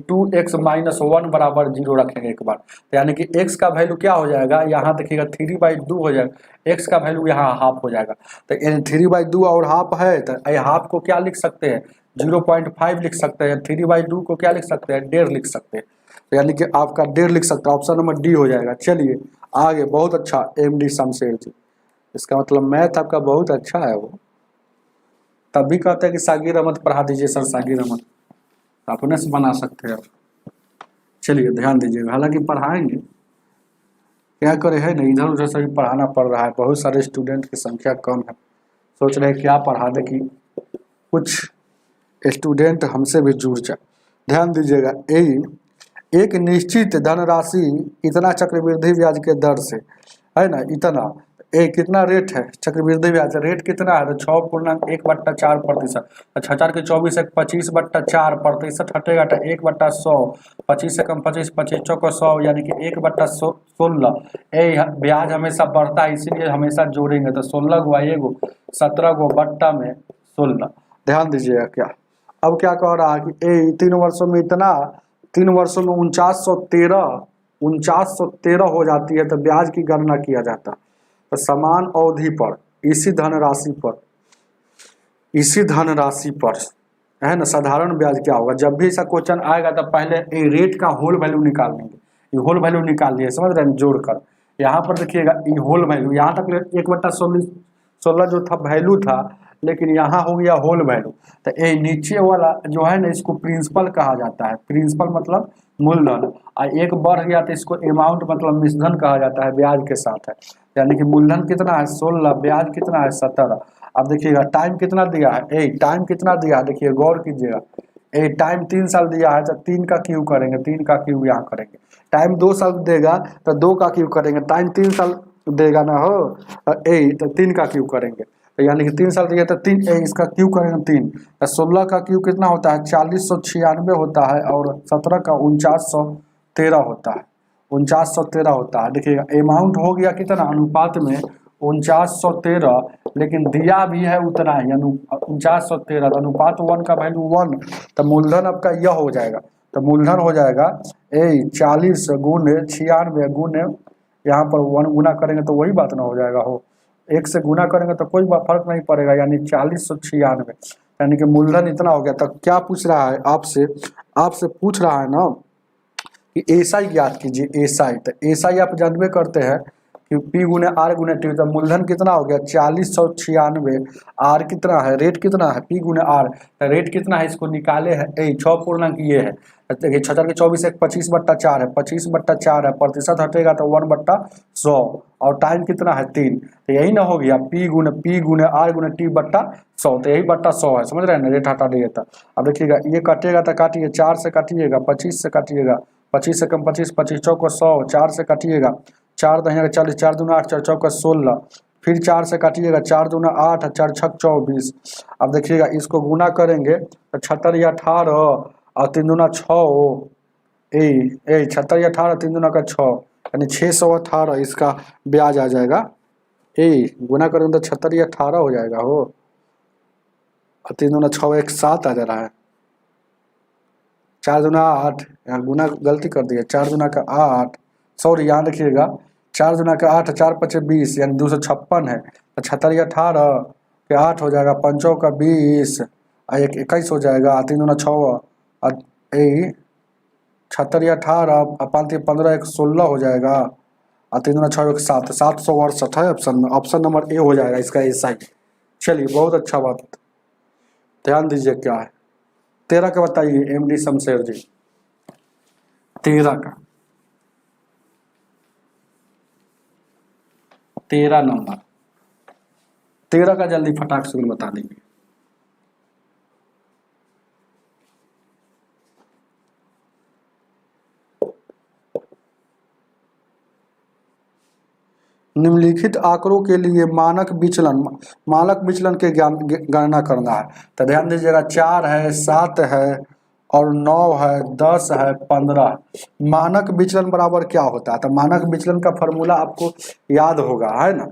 2x माइनस 1 बराबर 0 रखेंगे एक बार, तो यानी कि x का वैल्यू क्या हो जाएगा, यहाँ देखिएगा 3/2 हो जाएगा, x का वैल्यू यहाँ हाफ हो जाएगा। तो 3/2 और हाफ है तो हाफ को क्या लिख सकते हैं 0.5 लिख सकते हैं, 3/2 को क्या लिख सकते हैं 1.5 लिख सकते हैं, तो यानी कि आपका 1.5 लिख सकते हैं, ऑप्शन नंबर डी हो जाएगा। चलिए आगे, बहुत अच्छा MD शमशेर जी, इसका मतलब मैथ आपका बहुत अच्छा है, वो तब भी कहते हैं कि सागिर अहमद पढ़ा दीजिए सर, सागिर अहमद अपने से बना सकते हैं आप। चलिए ध्यान दीजिएगा, हालांकि पढ़ाएंगे क्या करे है ना, इधर उधर सभी पढ़ाना पड़ रहा है, बहुत सारे स्टूडेंट की संख्या कम है, सोच रहे हैं क्या पढ़ा दे कि कुछ स्टूडेंट हमसे भी जुड़ जाए। ध्यान दीजिएगा, एक निश्चित धनराशि इतना चक्रवृद्धि ब्याज के दर से है ना, इतना कितना रेट है चक्रवृद्धि ब्याज, रेट कितना है 6.1/4%, 6 के 24 एक 25/4% हटेगा तो 1/100, 25 से कम 25, 25 चौको 100 यानी कि 1/16। ब्याज हमेशा बढ़ता है इसीलिए हमेशा जोड़ेंगे, तो 16 गो आएगो 17 गो बट्टा में 16। ध्यान दीजिएगा क्या, अब क्या कह रहा है कि 3 वर्षों में इतना, 3 वर्षों में 4913 हो जाती है, तो ब्याज की गणना किया जाता है। तो समान अवधि पर इसी धनराशि पर है ना साधारण ब्याज क्या होगा, जब भी ऐसा क्वेश्चन आएगा तो पहले रेट का होल वैल्यू निकाल लेंगे, ये होल वैल्यू निकाल लिए, समझ रहे हैं जोड़कर। यहाँ पर देखिएगा ये होल वैल्यू, यहाँ तक 1/16 जो था वैल्यू था, लेकिन यहाँ हो गया होल वैल्यू, तो ये नीचे वाला जो है ना इसको प्रिंसिपल कहा जाता है, प्रिंसिपल मतलब मूलधन, और एक बढ़ गया तो इसको अमाउंट मतलब मिश्रधन कहा जाता है, ब्याज के साथ है, यानी कि मूलधन कितना है 16, ब्याज कितना है 17। अब देखिएगा टाइम कितना दिया है, टाइम कितना दिया है, देखिए गौर कीजिएगा, टाइम 3 साल दिया है तो 3 का क्यू करेंगे, 3 का क्यू यहाँ करेंगे, टाइम 2 साल देगा तो 2 का क्यू करेंगे, टाइम 3 साल देगा ना हो तो 3 का क्यू करेंगे, तो यानी कि 3 साल दिया तो 3 इसका क्यू करेंगे 3, तो 16 का क्यू कितना होता है 4096 होता है, और 17 का 4913 होता है, 4913 होता है। देखिएगा अमाउंट हो गया कितना अनुपात में 4913, लेकिन दिया भी है उतना ही 4913, अनुपात 1 का वैल्यू 1, तो मूलधन आपका यह हो जाएगा, तो मूलधन हो जाएगा 40 गुने 96 गुने यहाँ पर 1 गुना करेंगे तो वही बात ना हो जाएगा, हो 1 से गुना करेंगे तो कोई फर्क नहीं पड़ेगा, यानी 4096, यानी कि मूलधन इतना हो गया। तो क्या पूछ रहा है आपसे पूछ रहा है ना कि एसआई ज्ञात कीजिए, एसआई, तो एसआई आप जानबे करते हैं कि P गुने R गुने T, तो मूलधन कितना हो गया 4096, R कितना है रेट कितना है P गुने R, तो रेट कितना है इसको निकाले है 6 पूर्णांक ये है, देखिए 6 के 24 एक 25/4 है, 25/4 है, प्रतिशत हटेगा तो 1/100, और टाइम कितना है 3, तो यही ना हो गया P गुने R गुने T बट्टा 100, तो यही बट्टा 100 है, समझ रहे हैं ना, रेट हटा दिए था। अब देखिएगा ये कटेगा तो काटिए, 4 से काटिएगा, 25 से काटिएगा, 25 से कम 25, 25 चौको 100, 4 से काटिएगा, 4 दहिया 40, 4 दूना 8, 4 चौका 16, फिर 4 से काटिएगा, 4 दूना 8, 4 छक 24। अब देखिएगा इसको गुना करेंगे तो 76 या 18 और 3 दूना 6, 76 या 18, 3 दूना का 6, यानी 618 इसका ब्याज आ जाएगा। गुना करेंगे तो 76 या 18 हो जाएगा हो, और 3 दूना 6 एक 7 आ जा रहा है, 4 दूना 8, यहाँ गुना गलती कर दिया, 4 दूना का 8, सॉरी यहाँ देखिएगा 4 दूना का 8, 4 × 5 = 20, यानी 256 है, 76 या 18 फिर 8 हो जाएगा, 5 का 20, और 21 हो जाएगा, 3 दूना 6, और 76 या 18, 5 15, 1 16 हो जाएगा, और 3 दूना 6 1 7, 768 है ऑप्शन में। ऑप्शन नंबर ए हो जाएगा इसका ए साइड। चलिए बहुत अच्छा बात, ध्यान दीजिए क्या है। 13 का बताइए एमडी शमशेर जी, 13 का, 13 नंबर, 13 का जल्दी फटाक से बता दीजिए। निम्नलिखित आंकड़ों के लिए मानक विचलन के गणना करना है। तो ध्यान दीजिएगा, 4 है, 7 है, और 9 है, 10 है, 15। मानक विचलन बराबर क्या होता है? तो मानक विचलन का फॉर्मूला आपको याद होगा, है ना।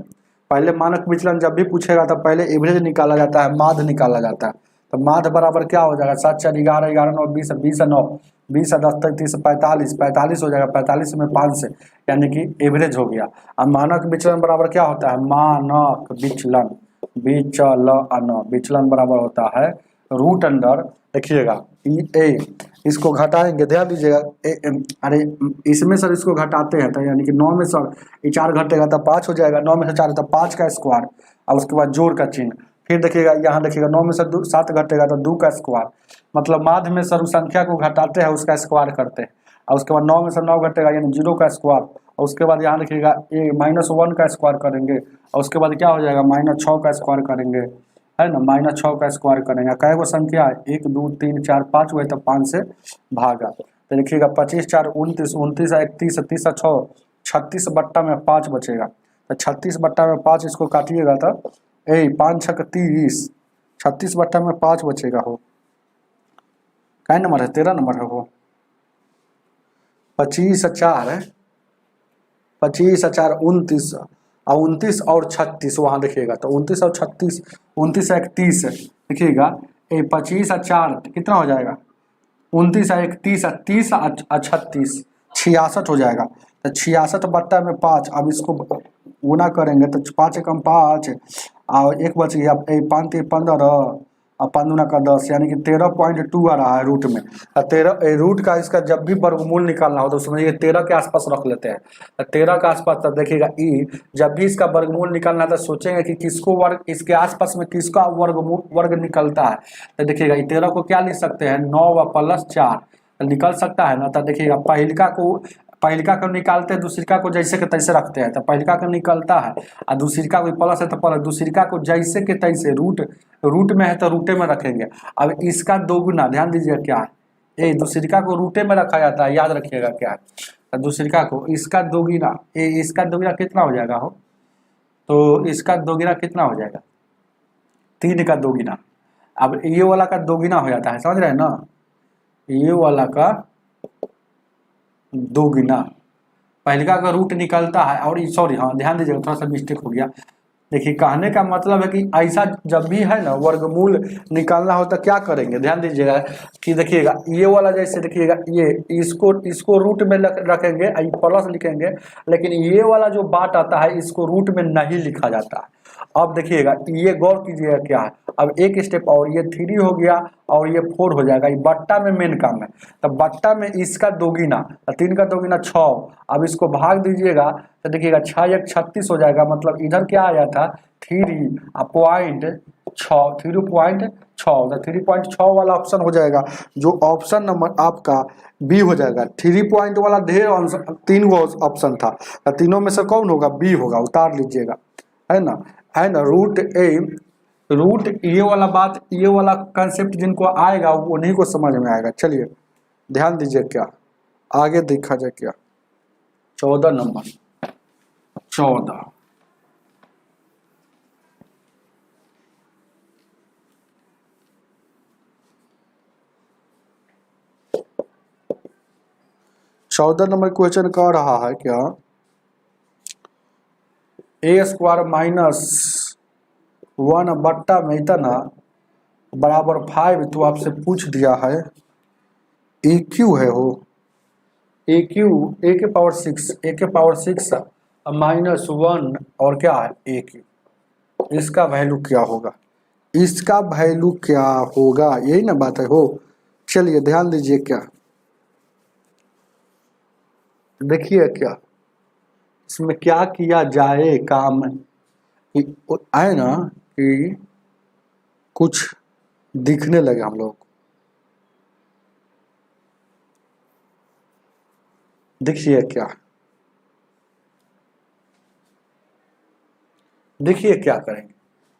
पहले मानक विचलन जब भी पूछेगा तो पहले एवरेज निकाला जाता है, माध्य निकाला जाता है। तो माध्य बराबर क्या हो जाएगा, 7 4 11, 11 9 20, 20 9, 20 10 30 45, 45 हो जाएगा, 45 में 5 से, यानी कि एवरेज हो गया। अब मानक विचलन बराबर क्या होता है, मानक विचलन, विचलन बराबर होता है रूट अंडर, देखिएगा ए, इसको घटाएंगे, ध्यान दीजिएगा, अरे इसमें सर इसको घटाते हैं तो यानी कि 9 में सर ये 4 घटेगा तो 5 हो जाएगा, 9 में से 4 तो 5 का स्क्वायर, और उसके बाद जोड़ का चिन्ह। फिर देखिएगा यहाँ देखिएगा 9 में से 7 घटेगा तो 2 का स्क्वायर, मतलब माध्य में सर उस संख्या को घटाते हैं, उसका स्क्वायर करते हैं, और उसके बाद 9 में से 9 घटेगा यानी 0 का स्क्वायर, और उसके बाद यहाँ देखिएगा ये -1 का स्क्वायर करेंगे, और उसके बाद क्या हो जाएगा, -6 का स्क्वायर करेंगे, है ना, -6 का स्क्वायर करेंगे। कै गो संख्या है, 1 2 3 4 5 हुए तो 5 से भागा। तो देखिएगा 25 4 29, 29 31, 30 6 36 बट्टा में 5 बचेगा, तो 36 बट्टा में 5 इसको काटिएगा तो 5 6 30, 36 बट्टा में 5 बचेगा हो। कै नंबर है, 13 नंबर है वो। 25 4 है, 25 4 29, और 29 और 36 वहाँ देखिएगा, तो 29 और 36, 29 एक 30 देखिएगा, 25 और 4 कितना हो जाएगा, 29 और 31, 30 और 36, 66 हो जाएगा। तो 66 बट्टा में 5, अब इसको गुना करेंगे तो 5 एकम 5, और 1 बच गया, 5 3 15, और 5 दूना का 10, यानी कि 13.2 आ रहा है रूट में। 13 रूट का इसका जब भी वर्गमूल निकालना हो तो समझिए 13 के आसपास रख लेते हैं, 13 के आसपास। तब देखिएगा ई जब भी इसका वर्गमूल निकालना है तो सोचेंगे कि किसको वर्ग, इसके आसपास में किसका वर्ग निकलता है। तो देखिएगा 13 को क्या लिख सकते हैं, 9 व प्लस 4 निकल सकता है ना। तो देखिएगा पहिलका को निकालते हैं, दूसरिका को जैसे के तैसे रखते हैं, तो पहिलका को निकलता है, और दूसरिका को प्लस है तो प्लस, दूसरिका को जैसे के तैसे, रूट में है तो रूटे में रखेंगे। अब इसका दोगुना, ध्यान दीजिएगा क्या है, दूसरिका को रूटे में रखा जाता है, याद रखिएगा क्या है, दूसरिका को इसका दोगुना, इसका दोगुना कितना हो जाएगा हो, तो इसका दोगुना कितना हो जाएगा, 3 का दोगुना। अब ये वाला का दोगुना हो जाता है, समझ रहे हैं ना, ये वाला का दोगुना, पहलिका का रूट निकलता है, और सॉरी हाँ ध्यान दीजिएगा थोड़ा सा मिस्टेक हो गया। देखिए कहने का मतलब है कि ऐसा जब भी है ना वर्गमूल निकालना हो तो क्या करेंगे, ध्यान दीजिएगा कि देखिएगा ये वाला जैसे देखिएगा ये इसको रूट में रखेंगे, प्लस लिखेंगे, लेकिन ये वाला जो बात आता है इसको रूट में नहीं लिखा जाता है। अब देखिएगा ये गौर कीजिएगा क्या है, अब एक स्टेप और, ये 3 हो गया और ये 4 हो जाएगा, ये बट्टा में मेन काम है। तो बट्टा में इसका दोगुना, 3 का दोगुना 6, अब इसको भाग दीजिएगा तो देखिएगा 6 1 36 हो जाएगा, मतलब इधर क्या आया था 3.6, 3.6, तो 3.6 वाला ऑप्शन हो जाएगा, जो ऑप्शन नंबर आपका बी हो जाएगा। 3 पॉइंट वाला ढेर 3 गो ऑप्शन था, तो तीनों में से कौन होगा, बी होगा, उतार लीजिएगा, है ना। रूट ये वाला बात, ये वाला कंसेप्ट जिनको आएगा उन्हीं को समझ में आएगा। चलिए ध्यान दीजिए क्या आगे देखा जाए क्या, 14 नंबर, 14 नंबर क्वेश्चन कह रहा है क्या, a² - 1 बट्टा में इतना बराबर 5, तो आपसे पूछ दिया है AQ है हो, AQ a के पावर 6 -1 और क्या है AQ, इसका वैल्यू क्या होगा। इसका वैल्यू क्या होगा, यही ना बात है हो। चलिए ध्यान दीजिए, क्या देखिए क्या इसमें क्या किया जाए काम आए ना कि कुछ दिखने लगे हम लोग। देखिए क्या, देखिए क्या करेंगे।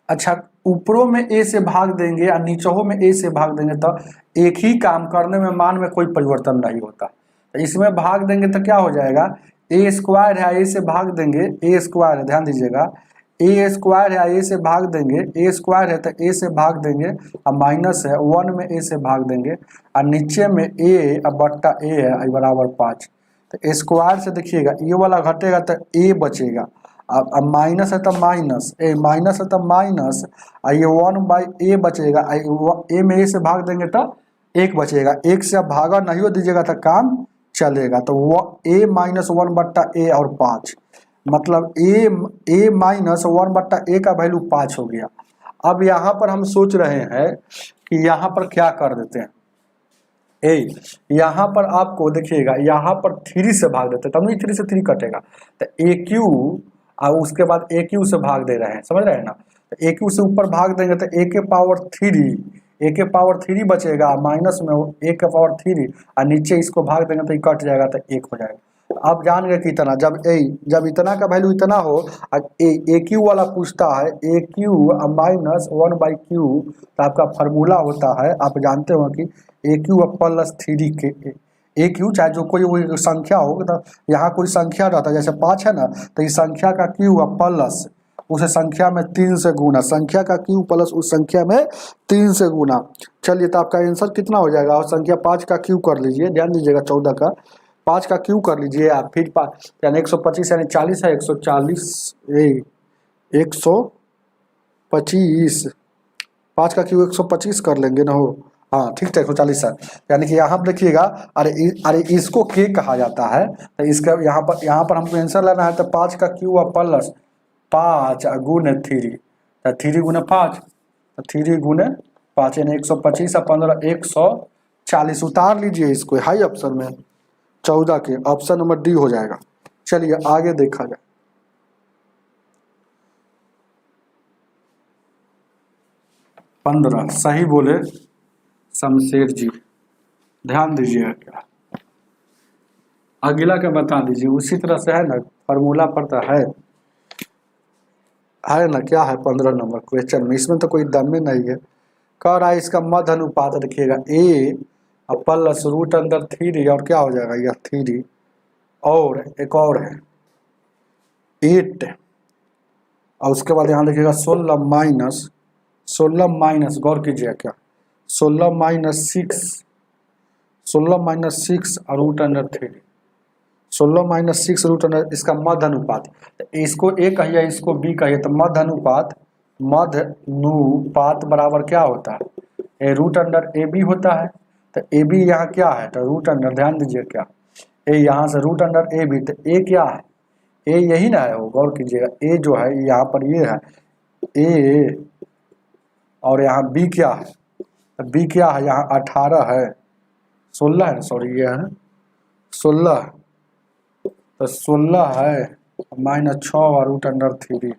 अच्छा, ऊपरों में ए से भाग देंगे और नीचों में ए से भाग देंगे तो एक ही काम करने में मान में कोई परिवर्तन नहीं होता। तो इसमें भाग देंगे तो क्या हो जाएगा, ए स्क्वायर है, ए से भाग देंगे, ए स्क्वायर है, ध्यान दीजिएगा, ए स्क्वायर है, ए से भाग देंगे, ए स्क्वायर है तो ए से भाग देंगे, और माइनस है 1 में ए से भाग देंगे, और नीचे में ए और बट्टा ए है बराबर 5। तो स्क्वायर से देखिएगा ये वाला घटेगा तो ए बचेगा, अब माइनस है तो माइनस, ए माइनस है तो माइनस, ये 1/a बचेगा, ए में ए से भाग देंगे तो एक बचेगा, एक से अब भागा नहीं हो दीजिएगा तो काम चलेगा। तो वो ए माइनस 1/a और 5, मतलब ए माइनस 1/a का वैल्यू 5 हो गया। अब यहाँ पर हम सोच रहे हैं कि यहाँ पर क्या कर देते हैं, ए यहाँ पर आपको देखिएगा यहाँ पर 3 से भाग देते तब नहीं 3 से 3 कटेगा, तो ए क्यू और उसके बाद ए क्यू से भाग दे रहे हैं, समझ रहे हैं ना। तो ए क्यू से ऊपर भाग देंगे तो ए के पावर 3, ए के पावर 3 बचेगा, माइनस में ए के पावर 3 और नीचे इसको भाग देंगे तो ये कट जाएगा तो 1 हो जाएगा। आप जान गए कि इतना, जब इतना का वैल्यू इतना हो, ए क्यू वाला पूछता है ए क्यू माइनस 1/q, तो आपका फार्मूला होता है, आप जानते हो कि ए क्यू प्लस 3 के ए क्यू, चाहे जो कोई संख्या हो, तो यहाँ कोई संख्या रहता है जैसे 5 है ना, तो इस संख्या का क्यू प्लस उस संख्या में 3 से गुना, संख्या का क्यू प्लस उस संख्या में 3 से गुना। चलिए तो आपका आंसर कितना हो जाएगा, और संख्या 5 का क्यू कर लीजिए, ध्यान दीजिएगा 14 का 5 का क्यू कर लीजिए आप, फिर यानी 125 यानी 40 है, 140 125, 5 का क्यू 125 कर लेंगे ना हो, हाँ ठीक है 140 है। यानी कि यहाँ पर देखिएगा, अरे इसको के कहा जाता है, तो इसका यहाँ पर हमको आंसर लेना है, तो 5 का क्यू प्लस 5 गुने 3, तो 3 गुने 5, तो 3 गुने 5 यानी 125 और 15 140, उतार लीजिए इसको हाई ऑप्शन में, 14 के ऑप्शन नंबर डी हो जाएगा। चलिए आगे देखा जाए। 15 सही बोले शमशेर जी, ध्यान दीजिएगा क्या अगला क्या बता दीजिए, उसी तरह से है ना, फार्मूला पड़ता है ना, क्या है 15 नंबर क्वेश्चन में, इसमें तो कोई दम में नहीं है। कह रहा है इसका मध्य अनुपात देखिएगा, ए प्लस रूट अंदर 3 और क्या हो जाएगा यह 3, और एक और है 8, और उसके बाद यहाँ देखिएगा 16 माइनस गौर कीजिएगा क्या 16 माइनस 6 और root under 3, 16 minus 6 root under, इसका मध्य अनुपात, तो इसको ए कहिए इसको बी कहिए, तो मध्य अनुपात बराबर क्या होता है, ए रूट अंडर ए बी होता है। तो ए बी यहाँ क्या है, तो रूट अंडर, ध्यान दीजिए क्या ए यहाँ से रूट अंडर ए बी, तो ए क्या है, ए यही ना है, वो गौर कीजिएगा, ए जो है यहाँ पर ये है ए, और यहाँ बी क्या है, बी क्या है यहाँ 18 है, 16 है, सॉरी ये है 16, तो 16 है -6 और रूट अंडर 3।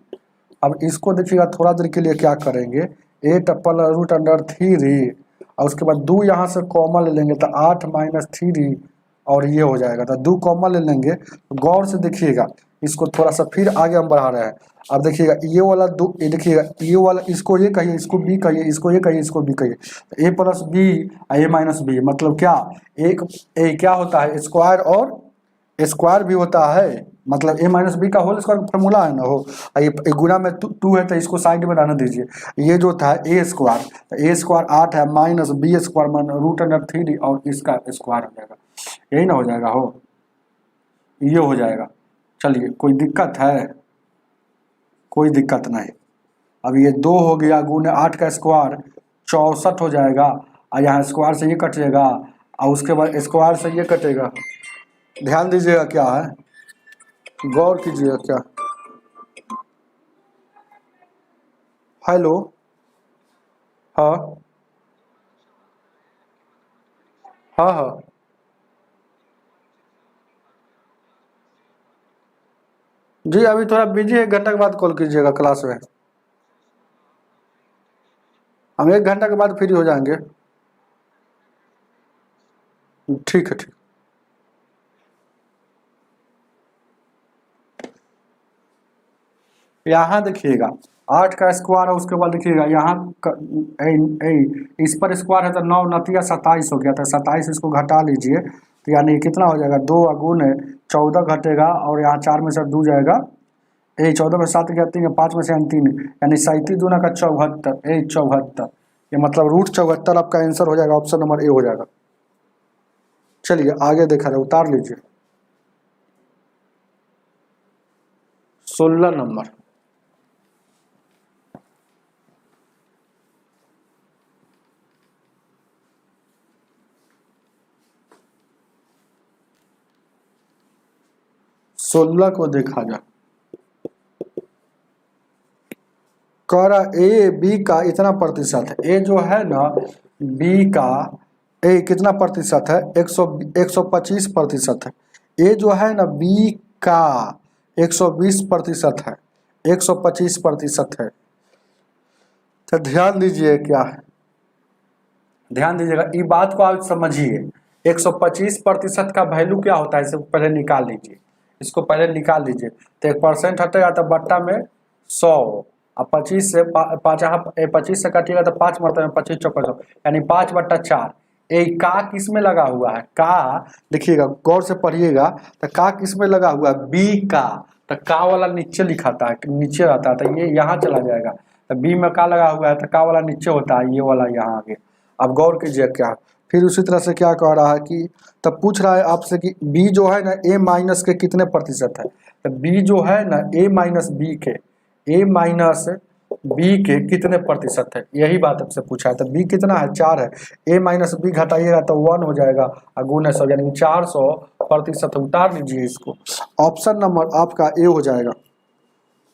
अब इसको देखिएगा थोड़ा देर के लिए क्या करेंगे, 8 प्लस रूट अंडर 3 और उसके बाद 2 यहाँ से कॉमन ले लेंगे, तो 8 माइनस 3 और ये हो जाएगा, तो 2 कॉमन ले लेंगे। गौर से देखिएगा इसको थोड़ा सा फिर आगे हम बढ़ा रहे हैं। अब देखिएगा ये वाला ये देखिएगा ये वाला, इसको ये कहिए, इसको बी कहिए, इसको ये कहिए, इसको बी कहिए, तो ए प्लस बी ए माइनस बी, मतलब क्या एक ए क्या होता है स्क्वायर, और स्क्वायर भी होता है, मतलब ए माइनस बी का होल स्क्वायर फॉर्मूला है ना हो, ये गुना में 2 है, तो इसको साइड में रहने दीजिए। ये जो था ए स्क्वायर, तो ए स्क्वायर 8 है minus B square root under 3 और इसका स्क्वायर हो जाएगा, यही ना हो जाएगा हो, ये हो जाएगा। चलिए कोई दिक्कत है, कोई दिक्कत नहीं। अब ये 2 हो गया गुने 8 का स्क्वायर 64 हो जाएगा, और यहाँ स्क्वायर से ये कटेगा और उसके बाद स्क्वायर से ये कटेगा। ध्यान दीजिएगा क्या है, गौर कीजिएगा क्या, हेलो हाँ हाँ हाँ जी, अभी थोड़ा बिजी है, 1 घंटा के बाद कॉल कीजिएगा क्लास में। हम 1 घंटा के बाद फ्री हो जाएंगे। ठीक है ठीक। यहाँ देखिएगा 8 का स्क्वायर है, उसके बाद देखिएगा यहाँ इस पर स्क्वायर है तो 9 नतिया 27 हो गया था, 27 इसको घटा लीजिए तो यानी कितना हो जाएगा, 2 गुण 14 घटेगा और यहाँ 4 में से 2 जाएगा, 14 में 7 गया 3, 5 में से 3 यानी 37 दूना का 74, 74, ये मतलब √74 आपका आंसर हो जाएगा, ऑप्शन नंबर ए हो जाएगा। चलिए आगे देखा जाए, उतार लीजिए 16 नंबर। सोलह को देखा जाए, कह रहा ए बी का इतना प्रतिशत है, ए जो है ना बी का ए कितना प्रतिशत है, 125% है। ए जो है ना बी का 120% है, 125% है। तो ध्यान दीजिए क्या है, ध्यान दीजिएगा, ये बात को आप समझिए। 125% का वैल्यू क्या होता है, इसे पहले निकाल लीजिए, इसको पहले निकाल लीजिए। तो 1% हटेगा तो बट्टा में 100, अब 25 से 25 से कटिएगा तो 5 मरतबे में 25 चौका 100 यानी 5/4। ए का किस में लगा हुआ है, का देखिएगा गौर से पढ़िएगा, तो का किस में लगा हुआ है, बी का, तो का वाला नीचे लिखाता है, नीचे रहता है, तो ये यहाँ चला जाएगा। तो बी में का लगा हुआ है तो का वाला नीचे होता है, ये वाला यहाँ आगे। अब गौर कीजिए क्या, फिर उसी तरह से क्या कह रहा है कि तब पूछ रहा है आपसे कि बी जो है ना ए माइनस के कितने प्रतिशत है, तो बी जो है ना ए माइनस बी के कितने प्रतिशत है, यही बात आपसे पूछा है। तो बी कितना है, 4 है, ए माइनस बी घटाइएगा तो 1 हो जाएगा, गुना 100 यानी 400% उतार लीजिए इसको, ऑप्शन नंबर आपका ए हो जाएगा।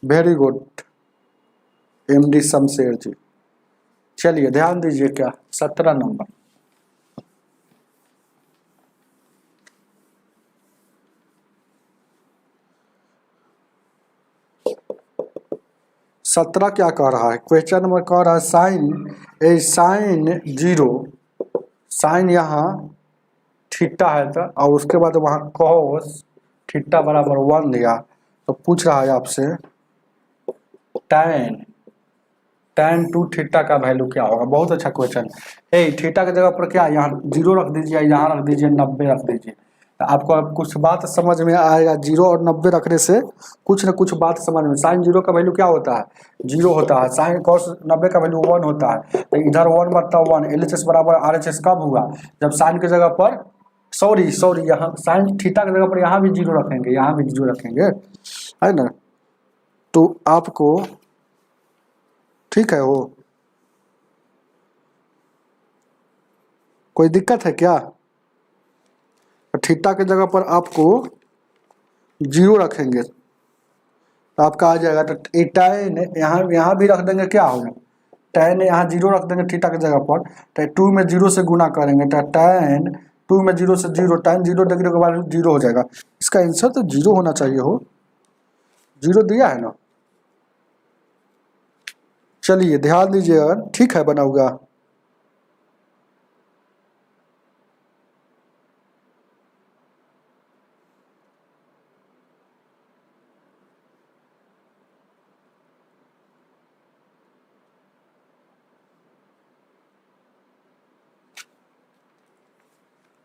वेरी गुड MD शमशेर जी। चलिए ध्यान दीजिए क्या, 17 नंबर। सत्रह क्या कह रहा है, क्वेश्चन नंबर कह रहा है साइन 0, साइन यहाँ थीटा है तो, और उसके बाद वहाँ कॉस थीटा बराबर 1 दिया, तो पूछ रहा है आपसे tan 2 थीटा का वैल्यू क्या होगा। बहुत अच्छा क्वेश्चन है। थीटा की जगह पर क्या, यहाँ 0 रख दीजिए, यहाँ रख दीजिए 90 रख दीजिए, तो आपको अब कुछ बात समझ में आएगा। 0 और 90 रखने से कुछ न कुछ बात समझ में। साइन 0 का वैल्यू क्या होता है, 0 होता है। साइन कॉस 90 का वैल्यू 1 होता है, तो इधर 1/1 LHS बराबर RHS कब हुआ, जब साइन की जगह पर सॉरी यहाँ साइन थीटा की जगह पर यहाँ भी 0 रखेंगे, यहाँ भी 0 रखेंगे, है ना। तो आपको ठीक है, वो कोई दिक्कत है क्या, थीटा की जगह पर आपको 0 रखेंगे तो आपका आ जाएगा। तो tan यहाँ भी रख देंगे, क्या होगा tan यहाँ 0 रख देंगे थीटा की जगह पर, तो 2 में 0 से गुना करेंगे, तो tan 2 में 0 से 0, tan 0 डिग्री के बाद 0 हो जाएगा। इसका आंसर तो 0 होना चाहिए, हो 0 दिया है ना। चलिए ध्यान दीजिएगा, ठीक है बना हुआ।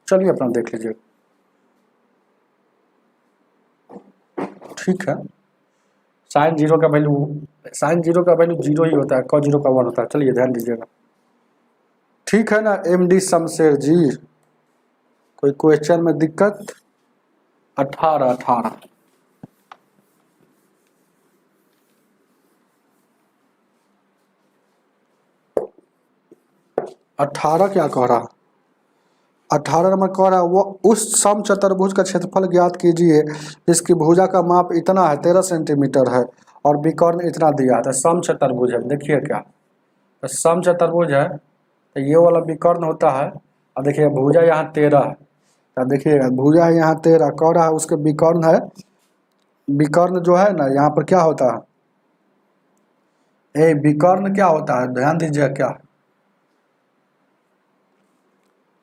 चलिए अपना देख लीजिए, ठीक है। साइन 0 का वैल्यू 0 ही होता है, cos 0 का 1 होता है। चलिए ध्यान दीजिएगा, ठीक है ना MD शमशेर जी। कोई क्वेश्चन में दिक्कत, 18 क्या कह रहा, 18 नंबर कह रहा है वो उस सम चतुर्भुज का क्षेत्रफल ज्ञात कीजिए जिसकी भुजा का माप इतना है 13 सेंटीमीटर है और विकर्ण इतना दिया है। तो सम चतुर्भुज है, देखिए क्या तो सम चतुर्भुज है तो ये वाला विकर्ण होता है। अब देखिए भुजा यहाँ 13 है, तो देखिएगा भुजा है यहाँ 13 कह रहा है उसके विकर्ण है। विकर्ण जो है ना यहाँ पर क्या होता है, ए विकर्ण क्या होता है ध्यान दीजिए क्या,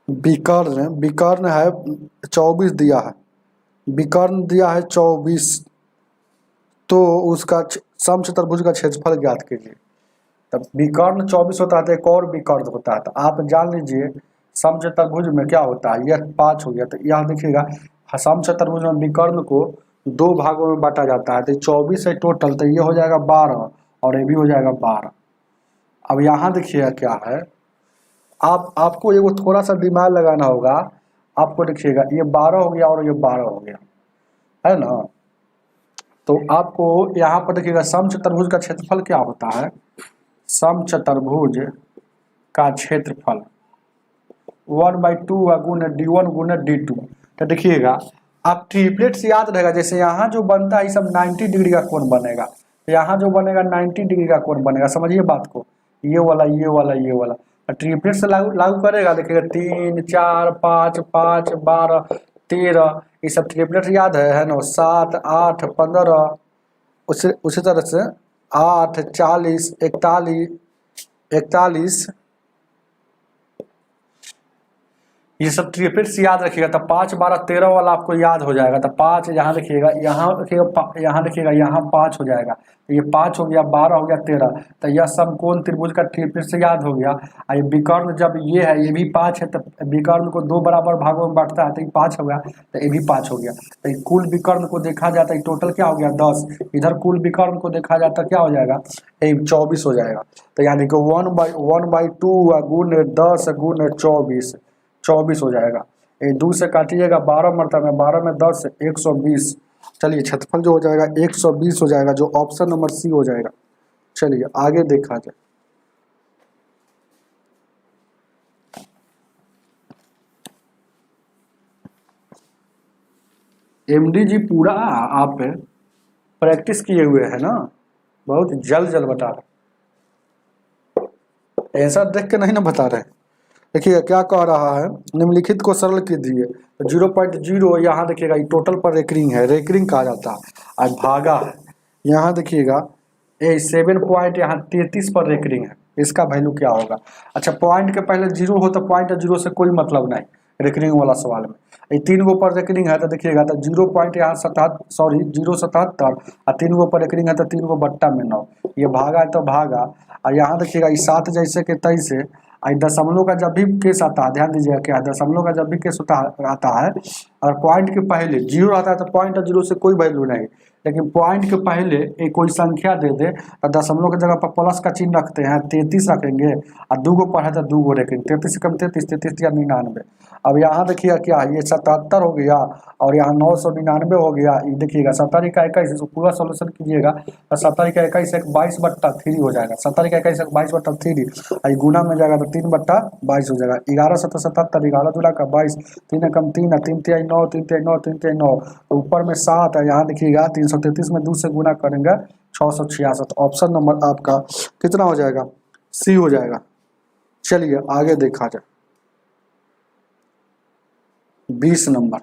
विकर्ण विकर्ण है 24 दिया है, विकर्ण दिया है 24, तो उसका सम चतुर्भुज का क्षेत्रफल ज्ञात कीजिए। तब विकर्ण 24 होता है तो एक और विकर्ण होता है, तो आप जान लीजिए सम चतुर्भुज में क्या होता है, यह 5 हो गया। तो यहाँ देखिएगा सम चतुर्भुज में विकर्ण को 2 भागों में बांटा जाता है, तो 24 है टोटल, तो ये हो जाएगा 12 और ये भी हो जाएगा 12। अब यहाँ देखिएगा क्या है, आपको एगो थोड़ा सा दिमाग लगाना होगा। आपको देखिएगा ये 12 हो गया और ये 12 हो गया है ना, तो आपको यहाँ पर देखिएगा सम चतुर्भुज का क्षेत्रफल क्या होता है, सम चतुर्भुज का क्षेत्रफल 1/2 गुना d1 गुना d2। तो देखिएगा आप ट्रिपलेट्स याद रहेगा, जैसे यहाँ जो बनता है ये सब 90 डिग्री का कोण बनेगा, तो यहाँ जो बनेगा 90 डिग्री का कोण बनेगा, समझिए बात को, ये वाला ये वाला ये वाला ट्रिपलेट से लागू करेगा। देखिएगा 3 4 5 5 12 13 ये सब ट्रिपलेट याद है ना, 7 8 15 उसी तरह से 8 40 41 ये सब ट्रिपलेट्स याद रखिएगा। तो 5 12 13 वाला आपको याद हो जाएगा। तो 5 यहाँ देखिएगा, यहाँ देखिएगा यहाँ 5 हो जाएगा, तो ये 5 हो गया, 12 हो गया, 13। तो यह समकोण त्रिभुज का ट्रिपलेट से याद हो गया। और ये विकर्ण जब ये है ये भी 5 है, तो विकर्ण को 2 बराबर भागों में बांटता है, तो ये 5 हो गया, तो ये भी 5 हो गया। तो कुल विकर्ण को देखा जाता है टोटल क्या हो गया 10, इधर कुल विकर्ण को देखा जाता क्या हो जाएगा 24 हो जाएगा। तो यानी कि 1/2 गुण 10 गुण 24 हो जाएगा। ये 2 से काटिएगा 12 मरतबा में, 12 में 10 120। चलिए क्षेत्रफल जो हो जाएगा 120 हो जाएगा, जो ऑप्शन नंबर सी हो जाएगा। चलिए आगे देखा जाए। एमडी जी पूरा आप प्रैक्टिस किए हुए हैं ना, बहुत जल्द बता रहे, ऐसा देख के नहीं ना बता रहे। देखिए क्या कह रहा है, निम्नलिखित को सरल कीजिए। 0.0 यहाँ देखिएगा ये टोटल पर रेकरिंग है, रेकरिंग कहा जाता है, और भागा है यहाँ देखिएगा 7 पॉइंट यहाँ 33 पर रेकरिंग है, इसका वैल्यू क्या होगा। अच्छा पॉइंट के पहले 0 हो तो पॉइंट 0 से कोई मतलब नहीं रेकरिंग वाला सवाल में। ये 3 गो पर रेकरिंग है तो देखिएगा तो 0 पॉइंट यहाँ 0.77 और 3 गो पर रेकरिंग है तो 3 गो बट्टा में 9, ये भागा है तो भागा। और यहाँ देखिएगा ये 7 जैसे के 23 है। दशमलव का जब भी केस आता है, ध्यान दीजिएगा क्या दशमलव का जब भी केस आता है, और पॉइंट के पहले 0 आता है तो पॉइंट 0 से कोई वैल्यू नहीं, लेकिन पॉइंट के पहले एक कोई संख्या दे दे और दशमलव की जगह पर प्लस का चिन्ह रखते हैं, 33 रखेंगे और 2 गो पढ़े तो 2 गो रखेंगे, 33 से कम 33 33 या 99। अब यहाँ देखिएगा क्या ये 77 हो गया और यहाँ 999 हो गया। ये देखिएगा 70 का 21 पूरा सोल्यूशन कीजिएगा तो 70 का 21 एक 22/3 हो जाएगा, 70 का 21 एक 22/3 गुना में जाएगा तो 3/22 हो जाएगा। 11 7 77 11 दूना का 22 3 कम 3 3 3 9 3 3 9 3 3 9 ऊपर में 7 है। यहाँ देखिएगा 333 में 2 से गुना करेंगे 666। ऑप्शन नंबर आपका कितना हो जाएगा, सी हो जाएगा। चलिए आगे देखा जाए 20 नंबर।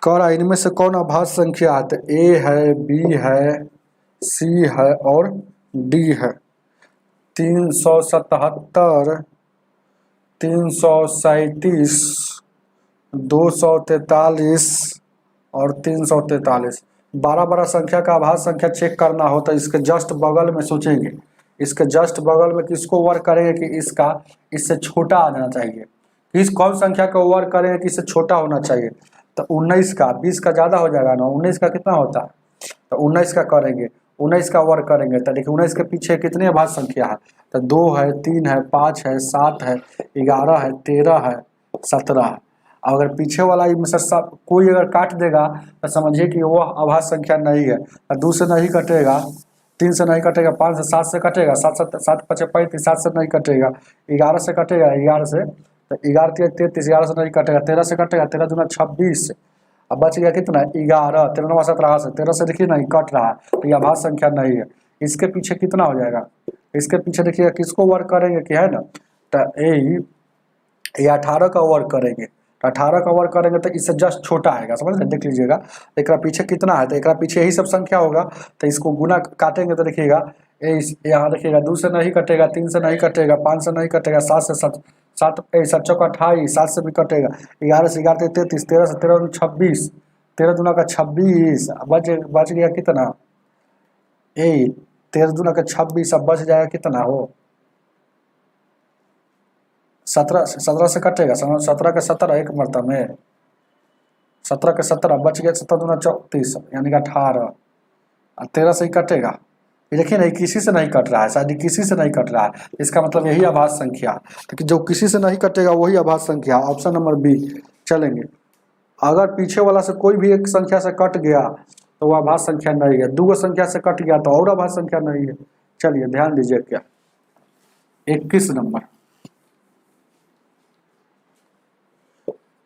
कह रहा इनमें से कौन अभाज्य संख्या है, तो ए है, बी है, सी है और डी है। 377 337 243 और 343। 12 संख्या का अभाज्य संख्या चेक करना हो तो इसके जस्ट बगल में सोचेंगे, इसके जस्ट बगल में किसको वर्क करेंगे कि इसका इससे छोटा आ जाना चाहिए, किस कौन संख्या का वर्क करेंगे कि इससे छोटा होना चाहिए। तो 19 का 20 का ज़्यादा हो जाएगा ना, 19 का कितना होता है तो 19 का करेंगे, 19 का वर्क करेंगे। तो देखिए 19 के पीछे कितने अभाज्य संख्या है, तो 2 है, 3 है, 5 है, 7 है, 11 है, 13 है, 17 है। अगर पीछे वाला में से सब कोई अगर काट देगा तो समझिए कि वो अभाज्य संख्या नहीं है। 2 से नहीं कटेगा, 3 से नहीं कटेगा, 5 से 7 से कटेगा, 7 7 5 35 7 से नहीं कटेगा, 11 से कटेगा, 11 से तो 11 तिया 33, 11 से नहीं कटेगा, 13 से कटेगा, 13 दूना 26। अब बच गया कितना, 11, 13 9 17 से 13 से देखिए नहीं कट रहा है, तो ये अभाज्य संख्या नहीं है। इसके पीछे कितना हो जाएगा, इसके पीछे देखिएगा किसको वर्क करेंगे कि है ना, तो ये 18 का वर्क करेंगे, तो 18 का वर्क करेंगे तो इससे जस्ट छोटा आएगा, समझ रहे, देख लीजिएगा एक पीछे कितना है, तो एक पीछे यही सब संख्या होगा, तो इसको गुना काटेंगे तो देखिएगा यहाँ देखिएगा 2 से नहीं कटेगा, 3 से नहीं कटेगा, 5 से नहीं कटेगा, 7 से 7 7 चौका 28, 7 से भी कटेगा, 11 से 11 33, 13 से 13 26, 13 दूना का 26, बच गया कितना, 13 दूना का 26, अब बच जाएगा कितना हो, 17 से कटेगा, 17 के 17 एक मरतब में, 17 के 17 बच गया, 17 दूना 34 यानी कि 18, 13 से ही कटेगा, ये देखिए नहीं किसी से नहीं कट रहा है, शायद किसी से नहीं कट रहा है, इसका मतलब यही अभाज्य संख्या, तो जो किसी से नहीं कटेगा वही अभाज्य संख्या, ऑप्शन नंबर बी चलेंगे। अगर पीछे वाला से कोई भी एक संख्या से कट गया तो वह अभाज्य संख्या नहीं है, 2 संख्या से कट गया तो और अभाज्य संख्या नहीं है। चलिए ध्यान दीजिए, क्या 21 नंबर,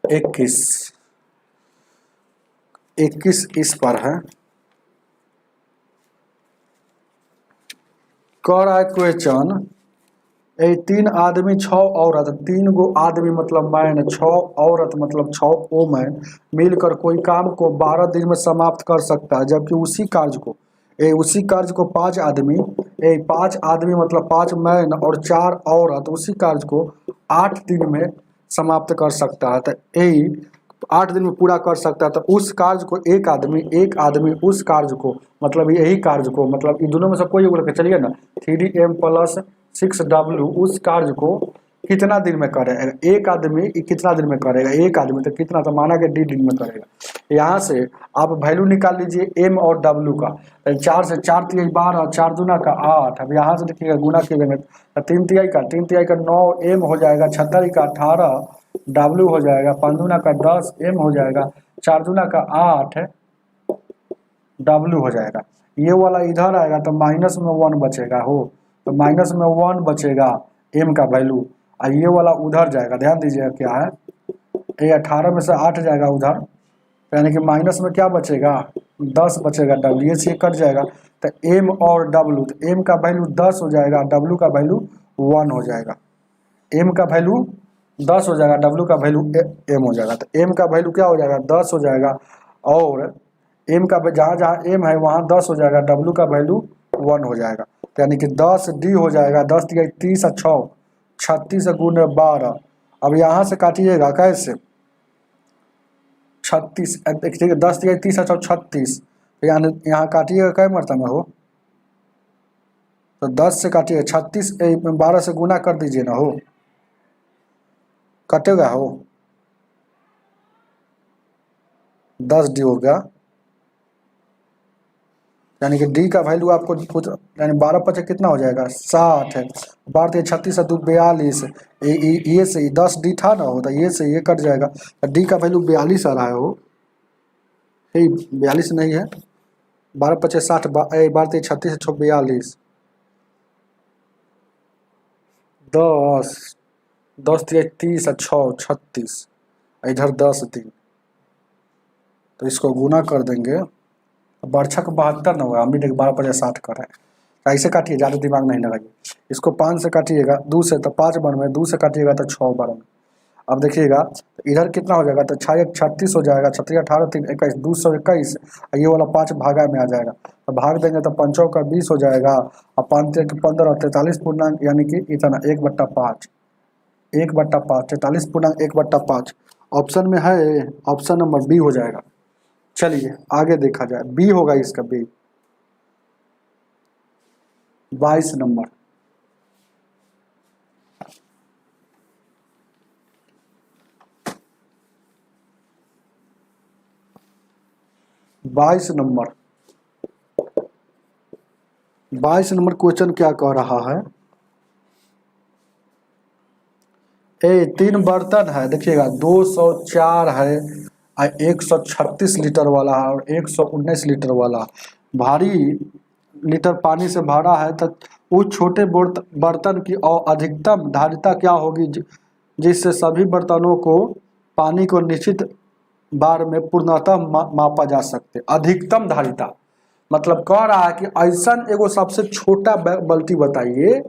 21 इस पर है, कह रहा है क्वेश्चन, 3 आदमी 6 औरत, 3 गो आदमी मतलब मैन, 6 औरत मतलब 6 वोमेन मिलकर कोई काम को 12 दिन में समाप्त कर सकता है, जबकि उसी कार्य को 5 आदमी, 5 आदमी मतलब 5 मैन और 4 औरत उसी कार्य को 8 दिन में समाप्त कर सकता है, तो 8 दिन में पूरा कर सकता है, तो उस कार्य को एक आदमी उस कार्य को, मतलब यही कार्य को, मतलब इन दोनों में से कोई बोल के चलिए ना, 3m + 6w उस कार्य को कितना दिन में करेगा, एक आदमी कितना दिन में करेगा, एक आदमी तो कितना, तो माना कि d दिन में करेगा। यहाँ से आप वैल्यू निकाल लीजिए m और w का, 4 से 4 तिहाई 12, 4 दूना का 8, अब यहाँ से देखिएगा गुना कीजिएगा तो 3 तिहाई का 9 m हो जाएगा, 6 का 18 w हो जाएगा, 5 दूना का 10 m हो जाएगा, 4 दूना का 8 w हो जाएगा। ये वाला इधर आएगा तो माइनस में 1 बचेगा हो, तो माइनस में 1 बचेगा m का वैल्यू, और ये वाला उधर जाएगा, ध्यान दीजिएगा क्या है, ये 18 में से 8 जाएगा उधर, यानी कि माइनस में क्या बचेगा, 10 बचेगा, w ये से कट जाएगा, तो m और w, तो m का वैल्यू 10 हो जाएगा, w का वैल्यू 1 हो जाएगा, m का वैल्यू 10 हो जाएगा, w का वैल्यू m हो जाएगा, तो m का वैल्यू क्या हो जाएगा, 10 हो जाएगा, और m का जहाँ जहाँ m है वहाँ 10 हो जाएगा, w का वैल्यू 1 हो जाएगा, तो यानी कि 10d हो जाएगा, 10 तिया 30 और 6 36 गुने 12, अब यहाँ से काटिएगा कैसे, 36 देखिए 10 तिया 30 और 36, तो यहाँ काटिएगा कै मरतबा में हो, तो 10 से काटिए, 36 12 से गुना कर दीजिए ना हो, कटेगा हो, 10d हो गया, यानी कि d का वैल्यू आपको कुछ, यानी 12 पचे कितना हो जाएगा 60 है, 12 36 और 2 42, ये से 10d था ना हो, तो ये से ये कट जाएगा, d का वैल्यू 42 आ रहा है हो, 42 नहीं है, 12 पचे 60, 12 36 6 42, 10 30 और 6 36, इधर 10 दिन, तो इसको गुना कर देंगे, बरछक 72 ना होगा, हम भी देख 12 पचे 60 कर रहे हैं, ऐसे काटिए, ज़्यादा दिमाग नहीं लगाइए, इसको 5 से काटिएगा, 2 से तो 5 बन में, 2 से काटिएगा तो 6 बन में, अब देखिएगा इधर कितना हो जाएगा, तो 6 36 हो जाएगा, 36 18 3 21 221, ये वाला 5 भागा में आ जाएगा, तो भाग देंगे तो 5 का 20 हो जाएगा, और 5 के 15 और 43 पूर्णांक, यानी कि इतना 1/5, 1/5 43 पूर्णांक 1/5 ऑप्शन में है, ऑप्शन नंबर बी हो जाएगा। चलिए आगे देखा जाए, बी होगा इसका, बी 22 नंबर, बाईस नंबर क्वेश्चन क्या कह रहा है, 3 बर्तन है, देखिएगा 204 है, 136 लीटर वाला है और 119 लीटर वाला, भारी लीटर पानी से भरा है, तो उस छोटे बर्तन की अधिकतम धारिता क्या होगी जिससे सभी बर्तनों को पानी को निश्चित बार में पूर्णतः मापा जा सकते। अधिकतम धारिता मतलब कह रहा है कि ऐसा एगो सबसे छोटा बाल्टी बताइए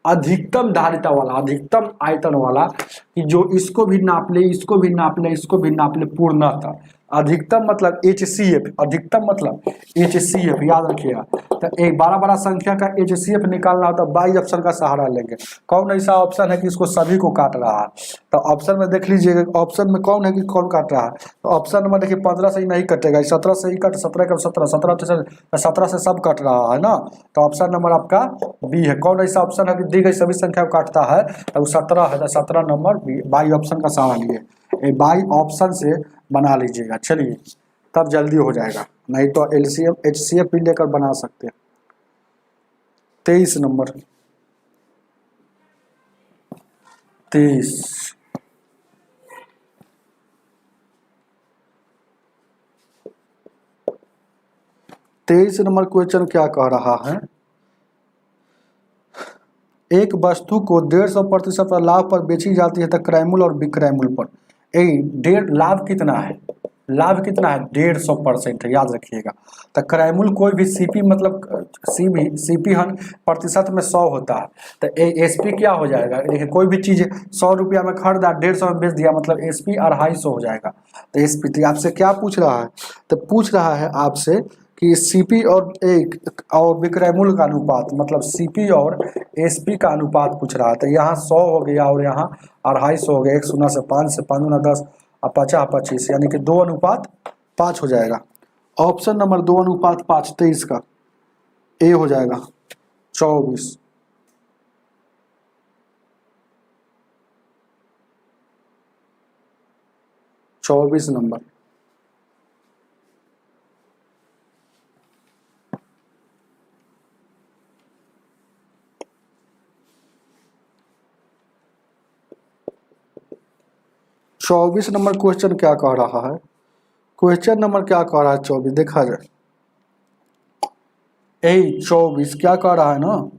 अधिकतम धारिता वाला, अधिकतम आयतन वाला, कि जो इसको भी नाप ले, इसको भी नाप ले, इसको भी नाप ले पूर्णतः। अधिकतम मतलब HCF, अधिकतम मतलब HCF, याद रखिएगा। तो एक बड़ा बड़ा संख्या का HCF निकालना हो तो बाई ऑप्शन का सहारा लेंगे। कौन ऐसा ऑप्शन है कि इसको सभी को काट रहा है? तो ऑप्शन में देख लीजिएगा, ऑप्शन में कौन है कि कौन काट रहा है। तो ऑप्शन नंबर देखिए 15 से ही नहीं कटेगा, 17 से ही कट, 17 का 17, 17 से सब कट रहा है ना। तो ऑप्शन नंबर आपका बी है। कौन ऐसा ऑप्शन है कि दी गई सभी संख्या को काटता है? तो 17 है, तो 17 नंबर बी, बाई ऑप्शन का सहारा लिए, बाई ऑप्शन से बना लीजिएगा। चलिए तब जल्दी हो जाएगा, नहीं तो LCM HCF भी लेकर बना सकते हैं। 23 नंबर, 23 नंबर क्वेश्चन क्या कह रहा है? एक वस्तु को 150% लाभ पर बेची जाती है तो क्रय मूल्य और विक्रय मूल्य पर लाभ कितना है? लाभ कितना है? 150% है, याद रखिएगा। तो क्रय मूल्य कोई भी CP मतलब CP प्रतिशत में 100 होता है, तो SP क्या हो जाएगा? देखिए कोई भी चीज 100 रुपया में खरीदा 150 में बेच दिया, मतलब SP 250 हो जाएगा। तो SP तो आपसे क्या पूछ रहा है? तो पूछ रहा है आपसे कि CP और विक्रय मूल्य का अनुपात, मतलब CP और SP का अनुपात पूछ रहा है। तो यहाँ 100 हो गया और यहाँ 250 हो गया, 1 0 से 5 से 5 गुना 10 और 50 25, यानी कि 2:5 हो जाएगा। ऑप्शन नंबर 2:5, 23 का ए हो जाएगा। 24 नंबर, चौबीस नंबर क्वेश्चन क्या कह रहा है? क्वेश्चन नंबर क्या कह रहा है? 24 देखा जाए। 24 क्या कह रहा है ना,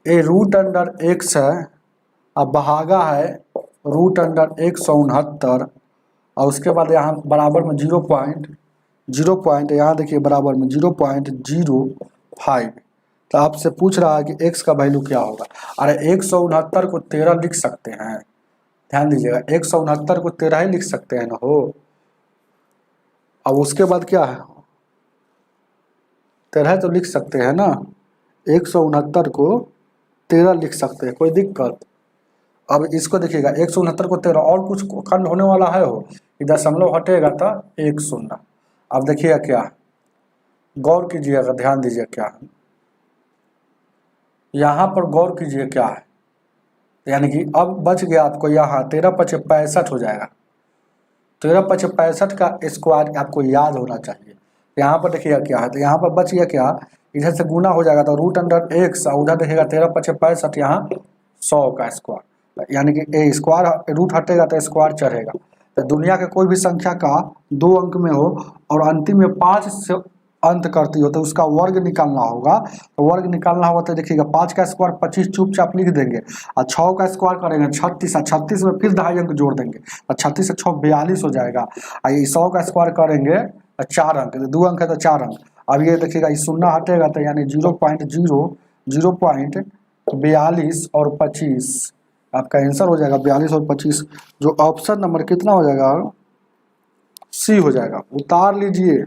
√x है, अब भागा है √169, और उसके बाद यहाँ बराबर में 0.0 यहाँ देखिए बराबर में 0.05। तो आपसे पूछ रहा है कि x का वैल्यू क्या होगा। अरे 169 को 13 लिख सकते हैं, ध्यान दीजिएगा, 169 को 13 ही लिख सकते हैं ना हो। अब उसके बाद क्या है, 13 तो लिख सकते हैं ना, 169 को 13 लिख सकते हैं, कोई दिक्कत? अब इसको देखिएगा 169 को 13 और कुछ खंड होने वाला है हो, दशमलव हटेगा तो 1 0। अब देखिएगा क्या, गौर कीजिएगा, ध्यान दीजिए क्या है यहाँ पर, गौर कीजिए क्या है। यानी कि अब बच गया आपको यहाँ 13 × 5 = 65 हो जाएगा। 13 × 5 = 65 का स्क्वायर आपको याद होना चाहिए। यहाँ पर देखिएगा क्या है, तो यहाँ पर बच गया क्या, इधर से गुना हो जाएगा तो √x, उधर देखिएगा 13 × 5 = 65, यहाँ 100 का स्क्वायर, यानी कि ए स्क्वायर रूट हटेगा तो स्क्वायर चढ़ेगा। तो दुनिया के कोई भी संख्या का 2 अंक में हो और अंतिम में 5 से अंत करती हो तो उसका वर्ग निकालना होगा। तो वर्ग निकालना होगा तो देखिएगा 5 का स्क्वायर 25 चुपचाप लिख देंगे, और 6 का स्क्वायर करेंगे 36, और 36 में फिर 2.5 अंक जोड़ देंगे, और 36 से 6 42 हो जाएगा। और ये 100 का स्क्वायर करेंगे 4 अंक, 2 अंक है तो 4 अंक। अब ये देखिएगा इस 0 हटेगा तो यानी 0.42 और 25 आपका आंसर हो जाएगा। 42 और 25, जो ऑप्शन नंबर कितना हो जाएगा, सी हो जाएगा। उतार लीजिए।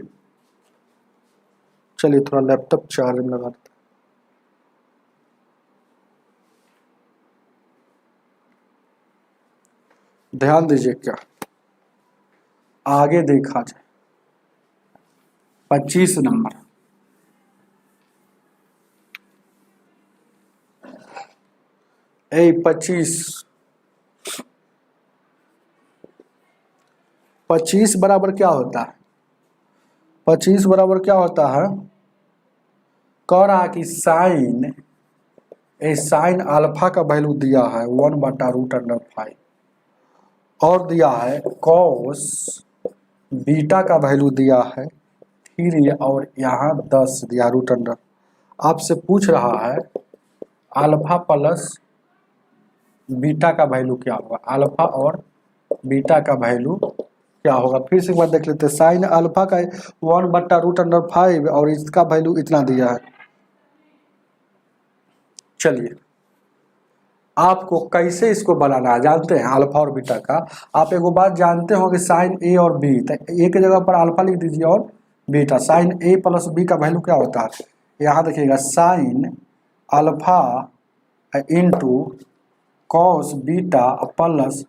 चलिए थोड़ा लैपटॉप चार्ज में लगा देते, ध्यान दीजिए क्या आगे देखा जाए। 25 नंबर, ए 25 बराबर क्या होता है? 25 बराबर क्या होता है? कह रहा है कि साइन अल्फा का वैल्यू दिया है 1/√5, और दिया है कॉस बीटा का वैल्यू दिया है 3, और यहाँ 10 दिया √। आपसे पूछ रहा है अल्फा प्लस बीटा का वैल्यू क्या होगा, अल्फा और बीटा का वैल्यू क्या होगा। फिर से एक बार देख लेते हैं। साइन अल्फा का 1/√5 और इसका वैल्यू इतना दिया है। चलिए आपको कैसे इसको बनाना है जानते हैं, अल्फा और बीटा का। आप एक बात जानते हो कि साइन ए और बी, तो ए की जगह पर अल्फा लिख दीजिए और बीटा। साइन ए प्लस बी का वैल्यू क्या होता है, यहाँ देखिएगा sine alpha into cos beta plus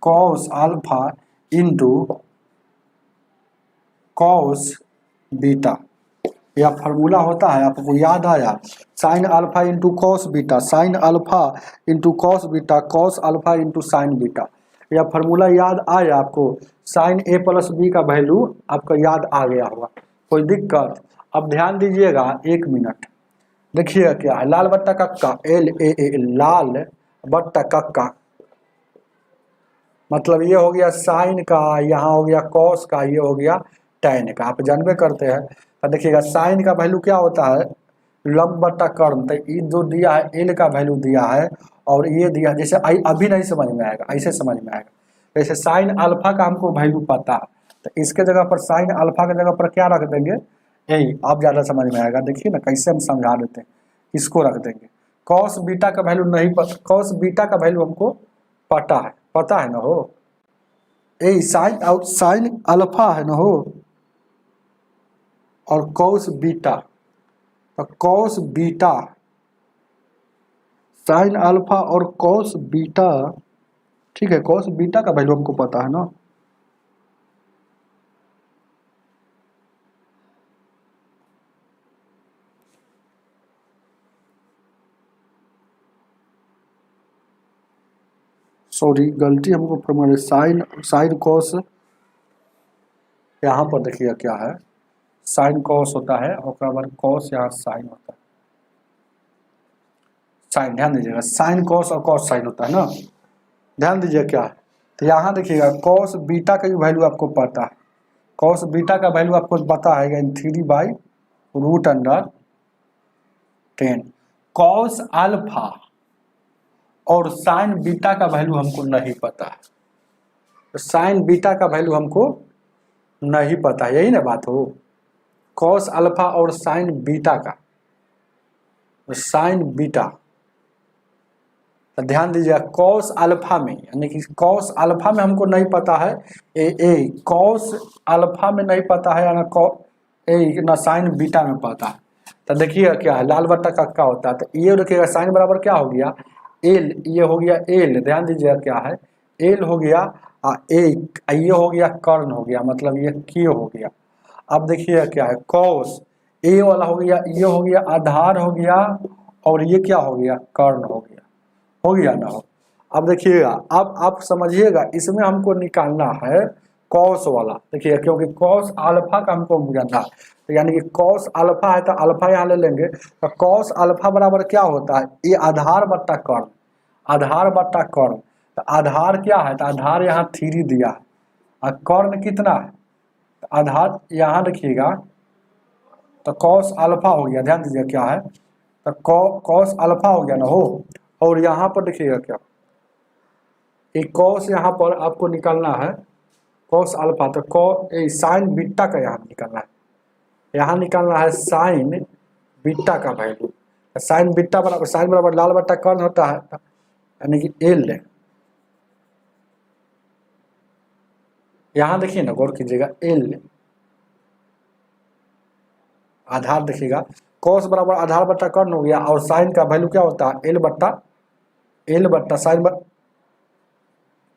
cos alpha into cos beta, यह फार्मूला होता है, आपको याद आया। Sine alpha into cos beta, sine alpha into cos beta, cos alpha into sine beta, यह फार्मूला याद आया आपको। साइन ए प्लस बी का वैल्यू आपका याद आ गया होगा, कोई दिक्कत। अब ध्यान दीजिएगा, 1 मिनट देखिएगा क्या है, लाल बट्टा कक्का LAA, लाल बट्टा कक्का, मतलब ये हो गया साइन का, यहाँ हो गया कॉस का, ये हो गया टैन का, आप जानबे करते हैं। तो देखिएगा साइन का वैल्यू क्या होता है, लंब बट्टा कर्ण, तो ये जो दिया है एल का वैल्यू दिया है, और ये दिया, जैसे अभी नहीं समझ में आएगा, ऐसे समझ में आएगा। जैसे साइन अल्फा का हमको वैल्यू पता है, तो इसके जगह पर साइन अल्फा की जगह पर क्या रख देंगे, यही अब ज़्यादा समझ में आएगा। देखिए ना कैसे हम समझा देते हैं, इसको रख देंगे। कॉस बीटा का वैल्यू नहीं पता, कॉस बीटा का वैल्यू हमको पता है ना हो, ए साइन अल्फा है ना हो, और कॉस बीटा, तो कॉस बीटा, साइन अल्फा और कॉस बीटा, ठीक है, कॉस बीटा का वैल्यू हमको पता है ना। सॉरी गलती हमको फॉर्मूला, साइन साइन कॉस, यहाँ पर देखिएगा क्या है, साइन कॉस होता है और बाद कॉस, यहाँ साइन होता है, साइन, ध्यान दीजिएगा, साइन कॉस और कॉस साइन होता है ना, ध्यान दीजिए क्या है। तो यहाँ देखिएगा कॉस बीटा का भी वैल्यू आपको पता है, कॉस बीटा का वैल्यू आपको पता है 3/√10। कॉस अल्फा और साइन बीटा का वैल्यू हमको नहीं पता है, तो साइन बीटा का वैल्यू हमको नहीं पता है, यही ना बात हो। कॉस अल्फा और साइन बीटा का, साइन बीटा, तो ध्यान दीजिएगा कॉस अल्फा में, यानी कि कॉस अल्फा में हमको नहीं पता है, कॉस अल्फा में नहीं पता है, ना साइन बीटा में पता है। तो देखिएगा क्या है, लाल बट्टा कक्का होता है, तो ये देखिएगा साइन बराबर क्या हो गया, एल, ये हो गया एल, ध्यान दीजिएगा क्या है, एल हो गया, ये हो गया कर्ण हो गया, मतलब ये क्यू हो गया। अब देखिएगा क्या है, कॉस ए वाला हो गया, ये हो गया आधार हो गया, और ये क्या हो गया, कर्ण हो गया ना हो। अब देखिएगा, अब आप समझिएगा, इसमें हमको निकालना है कॉस वाला, देखिए क्योंकि कॉस अल्फा का हमको जानना है, तो यानी कि कॉस अल्फा है तो अल्फा यहाँ ले लेंगे, तो कॉस अल्फा बराबर क्या होता है, ये आधार बट्टा कर्ण, आधार बट्टा कर्ण, तो आधार क्या है, तो आधार यहाँ 3 दिया है, और कर्ण कितना है, तो आधार यहाँ देखिएगा, तो कॉस अल्फा हो गया, ध्यान दीजिए क्या है, तो कॉस अल्फा हो गया ना हो, और यहाँ पर देखिएगा क्या, एक कॉस यहाँ पर आपको निकालना है, कॉस अल्फा, तो साइन बीटा का यहाँ निकालना है, यहाँ निकालना है साइन बीटा का वैल्यू। साइन बीटा बराबर, साइन बराबर लाल बट्टा कर्ण होता है, यानी कि एल, यहाँ देखिए ना गौर कीजिएगा, एल आधार देखिएगा, कॉस बराबर आधार बट्टा कर्ण हो गया, और साइन का वैल्यू क्या होता है, एल बट्टा साइन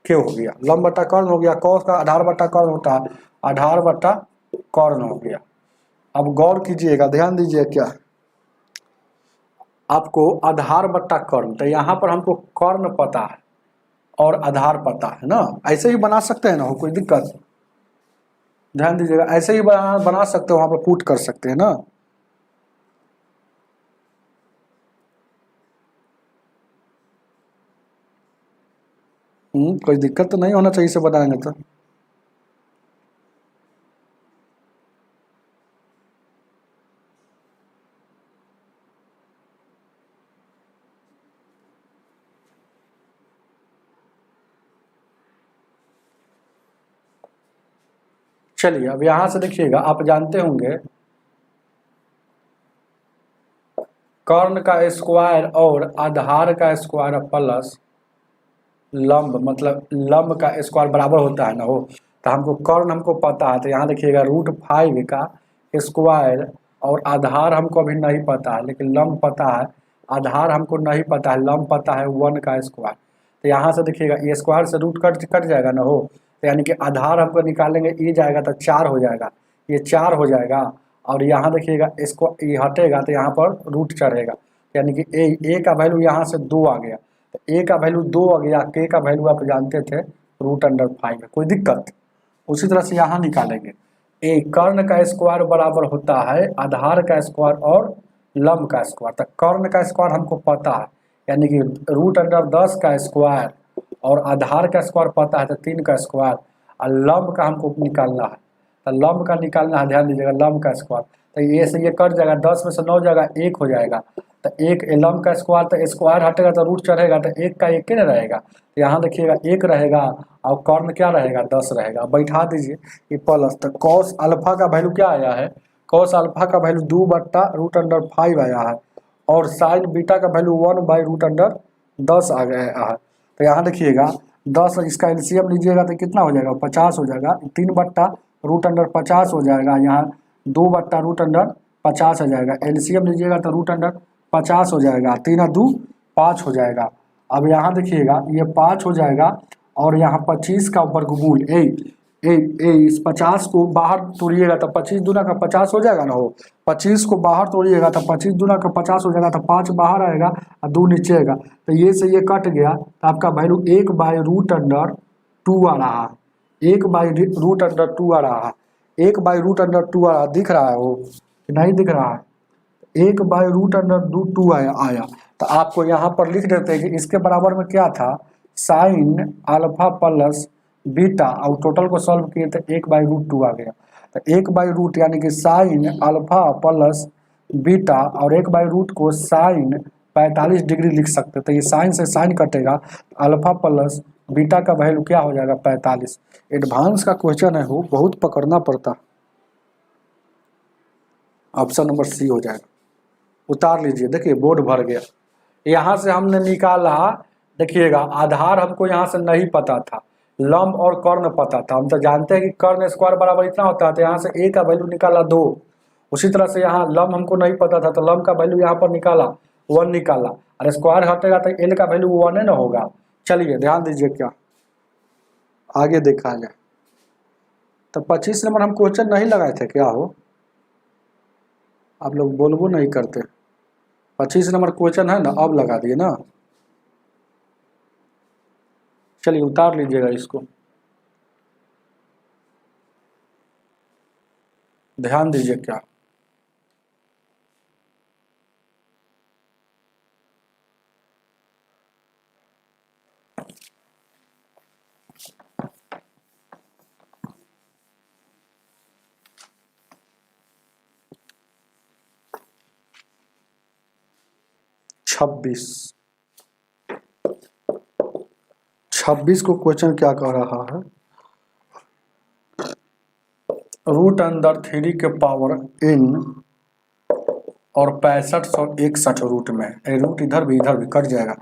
क्यों हो गया, लंब बट्टा कर्ण हो गया, कॉस का आधार बट्टा कर्ण होता है, आधार बट्टा कर्ण हो गया। अब गौर कीजिएगा, ध्यान दीजिए क्या, आपको आधार बट्टा कर्ण, तो यहाँ पर हमको कर्ण पता है और आधार पता है ना, ऐसे ही बना सकते हैं ना, हो कोई दिक्कत, ध्यान दीजिएगा, ऐसे ही बना सकते हो, वहां पर पुट कर सकते हैं ना। कोई दिक्कत तो नहीं होना चाहिए इसे बनाएंगे तो। चलिए अब यहां से देखिएगा, आप जानते होंगे कर्ण का स्क्वायर और आधार का स्क्वायर प्लस लंब, मतलब लंब का स्क्वायर बराबर होता है ना हो। तो हमको कर्ण हमको पता है, तो यहाँ देखिएगा √5 का स्क्वायर और आधार हमको अभी नहीं पता है, लेकिन लंब पता है, आधार हमको नहीं पता है, लंब पता है 1 का स्क्वायर। तो यहाँ से देखिएगा ये स्क्वायर से रूट कट जाएगा ना हो, तो यानी कि आधार हमको निकालेंगे, ये जाएगा तो 4 हो जाएगा, ये 4 हो जाएगा। और यहाँ देखिएगा इसको ये हटेगा तो यहाँ पर रूट चढ़ेगा, यानी कि ए का वैल्यू यहाँ से 2 आ गया, तो ए का वैल्यू 2 आ गया, के का वैल्यू आप जानते थे √5 है, कोई दिक्कत। उसी तरह से यहाँ निकालेंगे, ए कर्ण का स्क्वायर बराबर होता है आधार का स्क्वायर और लंब का स्क्वायर। तो कर्ण का स्क्वायर हमको पता है, यानी कि √10 का स्क्वायर और आधार का स्क्वायर पता है तो 3 का स्क्वायर, और लंब का हमको निकालना है, तो लंब का निकालना है, ध्यान दीजिएगा लंब का स्क्वायर। तो ये से ये कट जाएगा, 10 में से 9 जाएगा, 1 हो जाएगा, तो एक लंब का स्क्वायर, तो स्क्वायर हटेगा तो रूट चढ़ेगा, तो 1 का 1 नहीं रहेगा, तो यहाँ देखिएगा 1 रहेगा और कर्ण क्या रहेगा 10 रहेगा। बैठा दीजिए ये प्लस, तो कॉस अल्फा का वैल्यू क्या आया है, कॉस अल्फा का वैल्यू 2/√5 आया है, और साइन बीटा का वैल्यू 1/√10 आ गया है। तो यहाँ देखिएगा 10, इसका एलसीएम लीजिएगा तो कितना हो जाएगा, 50 हो जाएगा, 3/√50 हो जाएगा, यहाँ 2/√50 हो जाएगा, एलसीएम लीजिएगा तो √50 हो जाएगा, 3×2 5 हो जाएगा। अब यहाँ देखिएगा ये 5 हो जाएगा, और यहाँ 25 का वर्गमूल इस 50 को बाहर तोड़िएगा तो 25 दूना का 50 हो जाएगा ना हो, 25 को बाहर तोड़िएगा तो 25 दूना का 50 हो जाएगा, तो 5 बाहर आएगा और 2 नीचे आएगा, तो ये से ये कट गया, तो आपका वैल्यू 1/√2 आ रहा है, 1/√2 आ रहा है, 1/√2 आ रहा, दिख रहा है वो नहीं दिख रहा है, 1/√2 आया। तो आपको यहाँ पर लिख देते हैं कि इसके बराबर में क्या था, साइन अल्फा प्लस बीटा, और टोटल को सॉल्व किए तो 1/√2 आ गया। तो 1/√, यानी कि साइन अल्फा प्लस बीटा, और 1/√, को साइन 45 डिग्री लिख सकते, तो ये साइन से साइन कटेगा, अल्फा प्लस बीटा का वैल्यू क्या हो जाएगा 45। एडवांस का क्वेश्चन है, वो बहुत पकड़ना पड़ता, ऑप्शन नंबर सी हो जाएगा। उतार लीजिए, देखिए बोर्ड भर गया। यहाँ से हमने निकाला, देखिएगा आधार हमको यहाँ से नहीं पता था, लंब और कर्ण पता था, हम तो जानते हैं कि कर्ण स्क्वायर बराबर इतना होता है, तो यहाँ से ए का वैल्यू निकाला 2। उसी तरह से यहाँ लंब हमको नहीं पता था, तो लंब का वैल्यू यहाँ पर निकाला 1 निकाला, और स्क्वायर हटेगा तो एल का वैल्यू 1 है ना होगा। चलिए ध्यान दीजिए, क्या आगे देखा जाए। तो 25 नंबर हम क्वेश्चन नहीं लगाए थे क्या हो, आप लोग बोलबो नहीं करते। 25 नंबर क्वेश्चन है ना, अब लगा दिए ना। चलिए उतार लीजिएगा इसको, ध्यान दीजिए क्या, छब्बीस को क्वेश्चन क्या कह रहा है, √3 के पावर n और 6561 रूट में, रूट इधर भी कट जाएगा,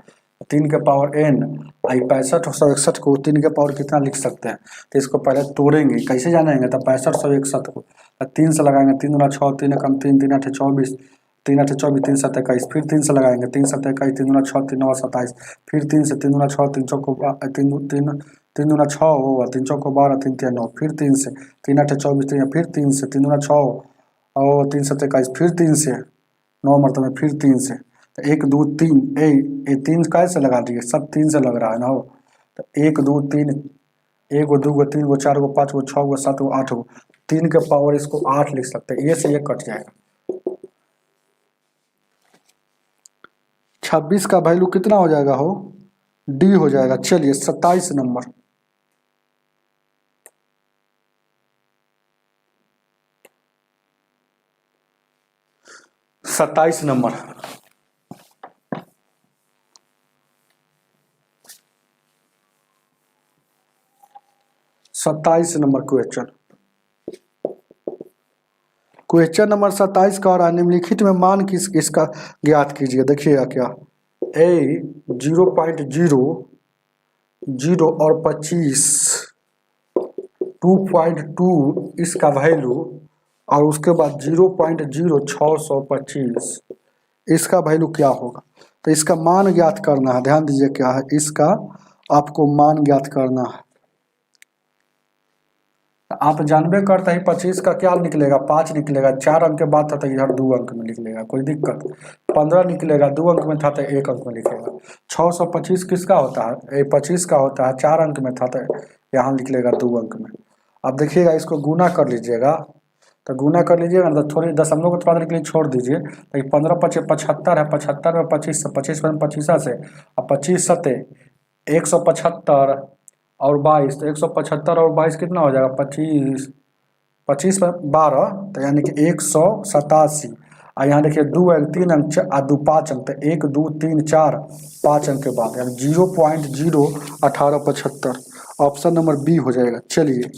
3 के पावर n, 6561 को 3 के पावर कितना लिख सकते हैं, तो इसको पहले तोड़ेंगे, कैसे जानेंगे, तो 6561 को 3 से लगाएंगे, 3 दूना 6, 3 कम 3, 3 8 24, 3 8 24, 3 7 21, फिर 3 से लगाएंगे, 3 7 21, 3 दूना 6, 3 9 27, फिर 3 से 3 दूना 6, 3 चौको 3 दूना 6 होगा, 3 चौको 12, 3 3 9, फिर 3 से 3 8 24, फिर 3 से 3 दूना 6 और 3 7 21, फिर 3 से 9 मरतबे, फिर 3 से, तो 1 2 3, ये 3 कैसे लगा दिए, सब 3 से लग रहा है ना हो, तो 1 2 3, 1 गो 2 गो 3 गो 4 गो 5 गो 6 गो 7 गो 8 गो, 3 के पावर इसको 8 लिख सकते हैं, ये से ये कट जाएगा। 26 का वैल्यू कितना हो जाएगा हो, डी हो जाएगा। चलिए 27 नंबर, सत्ताईस नंबर, क्वेश्चन, क्वेश्चन नंबर 27 का और निम्नलिखित में मान किसका ज्ञात कीजिए। देखिएगा क्या ए 0.00 और 25 2.2 इसका वैल्यू और उसके बाद 0.0625 इसका वैल्यू क्या होगा। तो इसका मान ज्ञात करना है। ध्यान दीजिए क्या है, इसका आपको मान ज्ञात करना है। आप जानबे करते ही 25 का क्या निकलेगा, 5 निकलेगा। 4 अंक के बाद था तो इधर 2 अंक में निकलेगा, कोई दिक्कत। 15 निकलेगा, 2 अंक में था तो 1 अंक में निकलेगा। 625 किसका होता है, 25 का होता है। 4 अंक में था तो यहाँ निकलेगा 2 अंक में। अब देखिएगा इसको गुना कर लीजिएगा, तो गुना कर लीजिएगा ना, तो थोड़ी दशमलव को थोड़ा देर के लिए छोड़ दीजिए। तो 15 25 75 है, 75 में 25 से 25 में 25 से, अब 25 सते 175 और 22, तो 175 और 22 कितना हो जाएगा, 25 25 में 12, तो यानी कि 187। और यहाँ देखिए 2 अंक 3 अंक आ 2 5 अंक, तो 1 2 3 4 5 अंक के बाद यानी 0.01875 ऑप्शन नंबर बी हो जाएगा। चलिए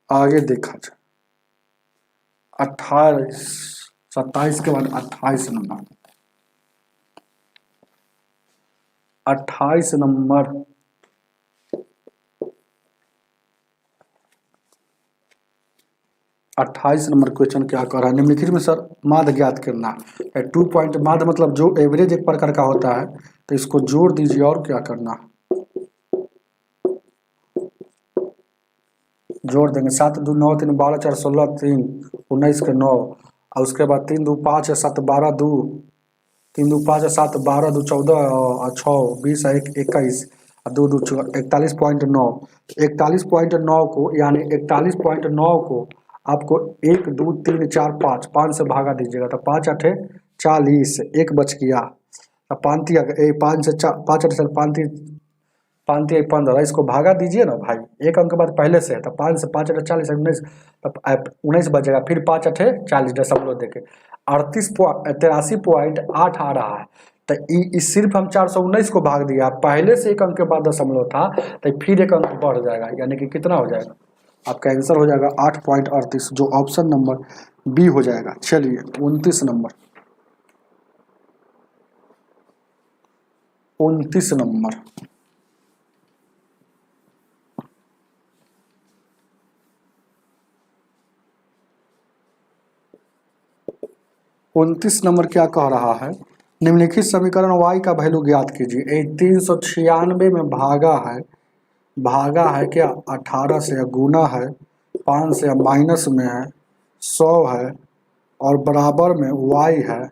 आगे देखा जाए 28 27 के बाद 28 नंबर 28 नंबर 28 नंबर क्वेश्चन क्या कर रहा है, निम्नलिखित में सर माध्य ज्ञात करना है। 2 पॉइंट माध्य मतलब जो एवरेज एक प्रकार का होता है, तो इसको जोड़ दीजिए और क्या करना है, जोड़ देंगे। 7 2 9 3 12 4 16 3 19 के 9, और उसके बाद 3 2 5 7 12 2 3 2 5 7 12 2 14 और 6 20 1 21 और 2 2 41.9। 41.9 को यानी 41.9 को आपको 1 2 3 4 5 से भागा दीजिएगा, तो 5 8 40, एक बच गया। अब 5 से 5 8 5 3 15, इसको भागा दीजिए ना भाई, एक अंक के बाद पहले से है, तो 5 से 5 8 40 19, तब 19 बचेगा। फिर 5 8 40 दशमलव देके 83.8 आ रहा है। तो सिर्फ हम 419 को भाग दिया, पहले से एक अंक के बाद दशमलव था, तो फिर एक अंक बढ़ जाएगा, यानी कि कितना हो जाएगा, आपका आंसर हो जाएगा 8.38, जो ऑप्शन नंबर बी हो जाएगा। चलिए 29 नंबर 29 नंबर 29 नंबर क्या कह रहा है, निम्नलिखित समीकरण y का वैल्यू ज्ञात कीजिए। 396 में भागा है क्या 18 से, गुना है 5 से, माइनस में है 100 है, और बराबर में y है,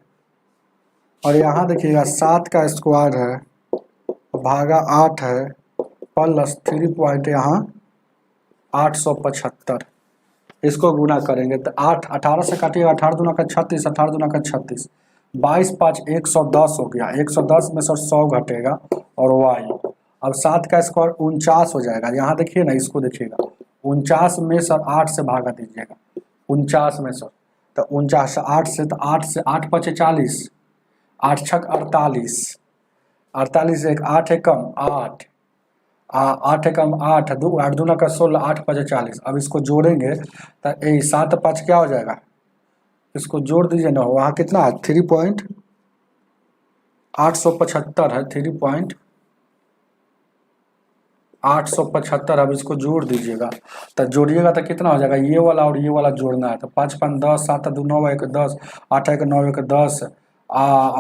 और यहाँ देखिएगा 7 का स्क्वायर है, भागा 8 है, प्लस 3 पॉइंट यहाँ 875। इसको गुना करेंगे तो 8 18 से काटिएगा, 18 दूना का 36, 18 दूना का 36, 22 5 110 हो गया। 110 में सर 100 घटेगा और y, अब 7 का स्क्वायर 49 हो जाएगा। यहाँ देखिए ना, इसको देखिएगा 49 में सर 8 से भागा दीजिएगा, 49 में सर, तो 49 8 से, तो 8 से 8 5 40, 8 6 48, 48 एक 8 है कम 8, 8 एकम 8 2 8 दूना का 16, 8 5 40। अब इसको जोड़ेंगे तो 7 5 क्या हो जाएगा, इसको जोड़ दीजिए ना, वहाँ कितना है 3.875 है, 3.875। अब इसको जोड़ दीजिएगा, तो जोड़िएगा तो कितना हो जाएगा, ये वाला और ये वाला जोड़ना है, तो 5 5 10, 7 2 9 1 10, 8 1 9 1 10,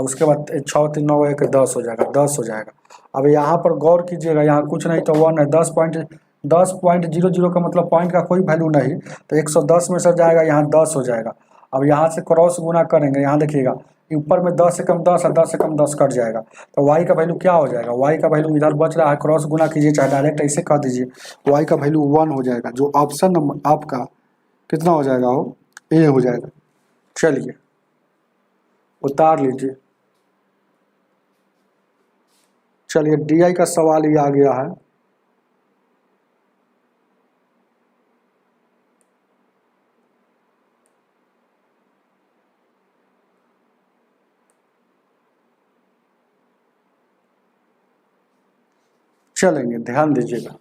उसके बाद 6 3 9 1 10 हो जाएगा, 10 हो जाएगा। अब यहाँ पर गौर कीजिएगा, यहाँ कुछ नहीं तो 1 है, 10.00 का मतलब पॉइंट का कोई वैल्यू नहीं, तो 110 में सर जाएगा, यहाँ 10 हो जाएगा। अब यहाँ से क्रॉस गुना करेंगे, यहाँ देखिएगा ऊपर में 10 से कम 10 है, 10 से कम 10 कट जाएगा, तो y का वैल्यू क्या हो जाएगा, y का वैल्यू इधर बच रहा है, क्रॉस गुना कीजिए चाहे डायरेक्ट ऐसे कह दीजिए, y का वैल्यू 1 हो जाएगा, जो ऑप्शन नंबर आपका कितना हो जाएगा, वो ए हो जाएगा। चलिए उतार लीजिए। चलिए डी का सवाल ये आ गया है। चलेंगे, ध्यान दीजिएगा।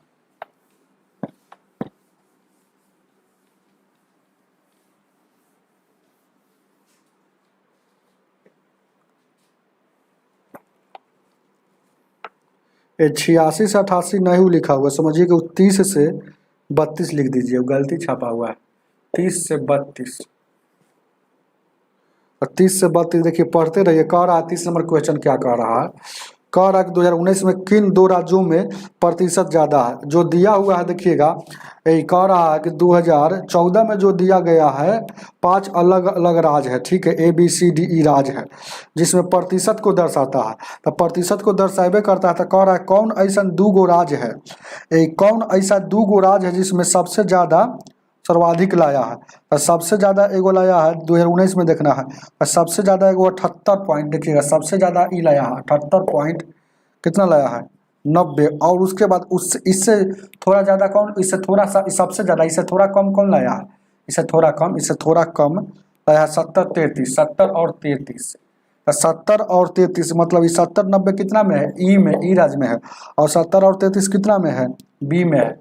ये 86 से 88 नहीं लिखा हुआ, समझिए कि 30 से 32 लिख दीजिए, गलती छपा हुआ है। 30 से 32 और 30 से 32 देखिए पढ़ते रहिए। कह रहा है 30 नंबर क्वेश्चन क्या कह रहा है, कह रहा है कि 2019 में किन दो राज्यों में प्रतिशत ज़्यादा है। जो दिया हुआ है देखिएगा, यही कह रहा है कि 2014 में जो दिया गया है 5 अलग अलग राज्य है, ठीक है, ABCDE राज्य है जिसमें प्रतिशत को दर्शाता है। तो प्रतिशत को दर्शावे करता है, तो कह रहा है कौन ऐसा 2 गो राज्य है, यही कौन ऐसा 2 गो राज्य है जिसमें सबसे ज़्यादा सर्वाधिक लाया है। और सबसे ज़्यादा एगो लाया है 2019 में देखना है, और सबसे ज़्यादा एगो 78 पॉइंट देखिएगा, सबसे ज़्यादा ई लाया है 78 पॉइंट, कितना लाया है 90। और उसके बाद उससे इससे थोड़ा ज़्यादा कौन, इससे थोड़ा सा सबसे ज़्यादा इससे थोड़ा कम कौन लाया है, इससे थोड़ा कम लाया है 70 33, 70 और 33, 70 और 33 मतलब 70 90 कितना में है, ई में, ई राज्य में है, और 70 और 33 कितना में है, बी में है।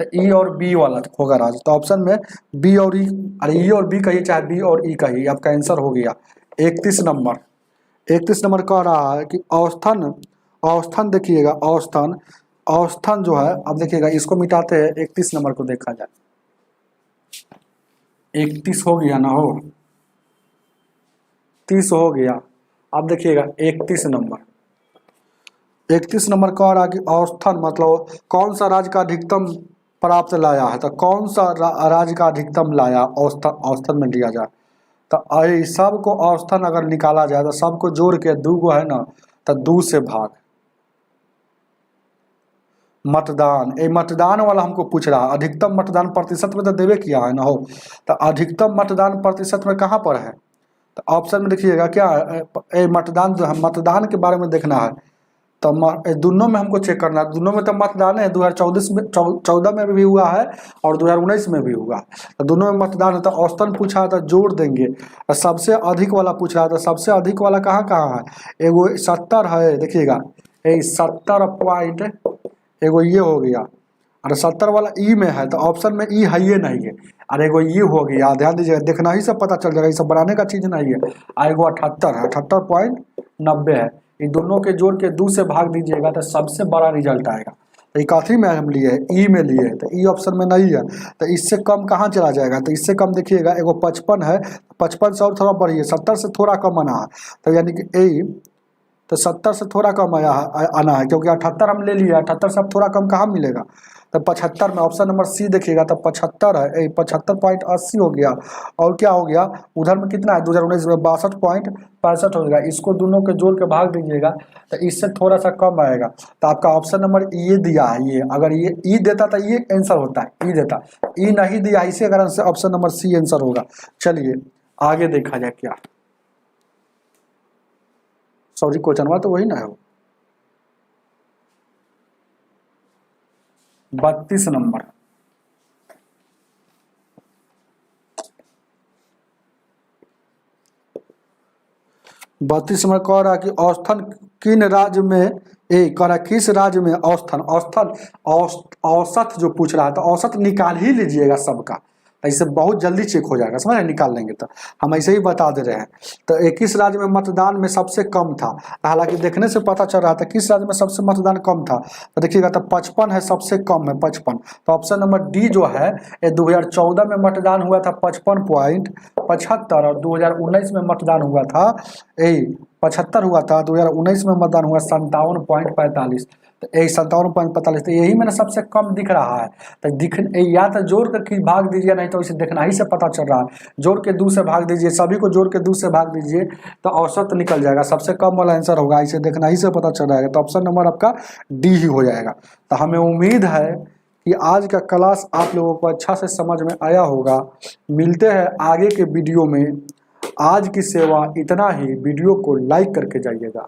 तो ई और बी वाला होगा राज्य। तो ऑप्शन में बी और ई, अरे ई और बी कहिए चाहे बी और ई कहिए, आपका आंसर हो गया 31 नंबर। 31 नंबर कह रहा है कि औस्थन देखिएगा, औस्थन जो है, अब देखिएगा इसको मिटाते हैं, 31 नंबर को देखा जाए, 31 हो गया ना, हो 30 हो गया। अब देखिएगा 31 नंबर कह रहा है कि औस्थन मतलब कौन सा राज्य का अधिकतम प्राप्त लाया है। तो कौन सा राज्य का अधिकतम लाया औसतन में लिया जाए, तो सबको औसतन अगर निकाला जाए तो सबको जोड़ के 2 गो है ना, तो 2 से भाग। मतदान, ये मतदान वाला हमको पूछ रहा है, अधिकतम मतदान प्रतिशत में तो देवे किया है ना, हो तो अधिकतम मतदान प्रतिशत में कहाँ पर है। तो ऑप्शन में देखिएगा क्या है, मतदान जो है, मतदान के बारे में देखना है। तो दोनों में हमको चेक करना है, दोनों में तो मतदान है, 2014 में भी हुआ है और 2019 में भी हुआ, तो दोनों में मतदान है। तो औसतन पूछा है तो जोड़ देंगे, और सबसे अधिक वाला पूछ रहा है, तो सबसे अधिक वाला कहाँ है, एगो 70 है, देखिएगा 70 पॉइंट, एगो ये हो गया, और 70 वाला ई में है, तो ऑप्शन में ई है ये नहीं है, और एगो ये हो गया, ध्यान दीजिएगा, देखना ही सब पता चल जाएगा, ये सब बनाने का चीज़ नहीं है। और एगो 78 है, 78.90 है, इन दोनों के जोड़ के 2 से भाग दीजिएगा तो सबसे बड़ा रिजल्ट आएगा। तो ये काफ़ी में हम लिए, ई में लिए, तो ई ऑप्शन में नहीं है, तो इससे कम कहाँ चला जाएगा, तो इससे कम देखिएगा एगो 55 है, 55 से और थोड़ा बढ़िए, 70 से थोड़ा कम आना है, तो यानी कि ए, तो 70 से थोड़ा कम आना है, क्योंकि 78 हम ले लिए, 78 से अब थोड़ा कम कहाँ मिलेगा, तो 75 में ऑप्शन नंबर सी देखिएगा, तो 75 है, 75.80 हो गया। और क्या हो गया, उधर में कितना है 2019 में 62.65 हो गया, इसको दोनों के जोड़ के भाग दीजिएगा तो इससे थोड़ा सा कम आएगा। तो आपका ऑप्शन नंबर ये दिया है, ये अगर ये ई देता तो ये आंसर होता है, ई देता, ई नहीं दिया, इसी कारण से ऑप्शन नंबर सी आंसर होगा। चलिए आगे देखा जाए क्या, सॉरी क्वेश्चन तो वही ना है, 32 नंबर। 32 नंबर कह रहा है कि औस्थन किन राज्य में, कह रहा है किस राज्य में औस्थन औसत जो पूछ रहा है, तो औसत निकाल ही लीजिएगा सबका, ऐसे बहुत जल्दी चेक हो जाएगा, समझ निकाल लेंगे, तो हम ऐसे ही बता दे रहे हैं। तो 21 राज्य में मतदान में सबसे कम था, हालांकि देखने से पता चल रहा था किस राज्य में सबसे मतदान कम था, तो देखिएगा तो 55 है, सबसे कम है 55, तो ऑप्शन नंबर डी जो है, 2014 में मतदान हुआ था 55.75, और 2019 में मतदान हुआ था 75 हुआ था, 2019 में मतदान हुआ 57.45, तो 57.45, तो यही मैंने सबसे कम दिख रहा है। तो या तो जोड़ के भाग दीजिए, नहीं तो इसे देखना ही से पता चल रहा है, जोड़ के 2 से भाग दीजिए, सभी को जोड़ के 2 से भाग दीजिए तो औसत निकल जाएगा, सबसे कम वाला आंसर होगा, इसे देखना ही से पता चल जाएगा। तो ऑप्शन नंबर आपका डी ही हो जाएगा। तो हमें उम्मीद है कि आज का क्लास आप लोगों को अच्छा से समझ में आया होगा। मिलते हैं आगे के वीडियो में। आज की सेवा इतना ही, वीडियो को लाइक करके जाइएगा।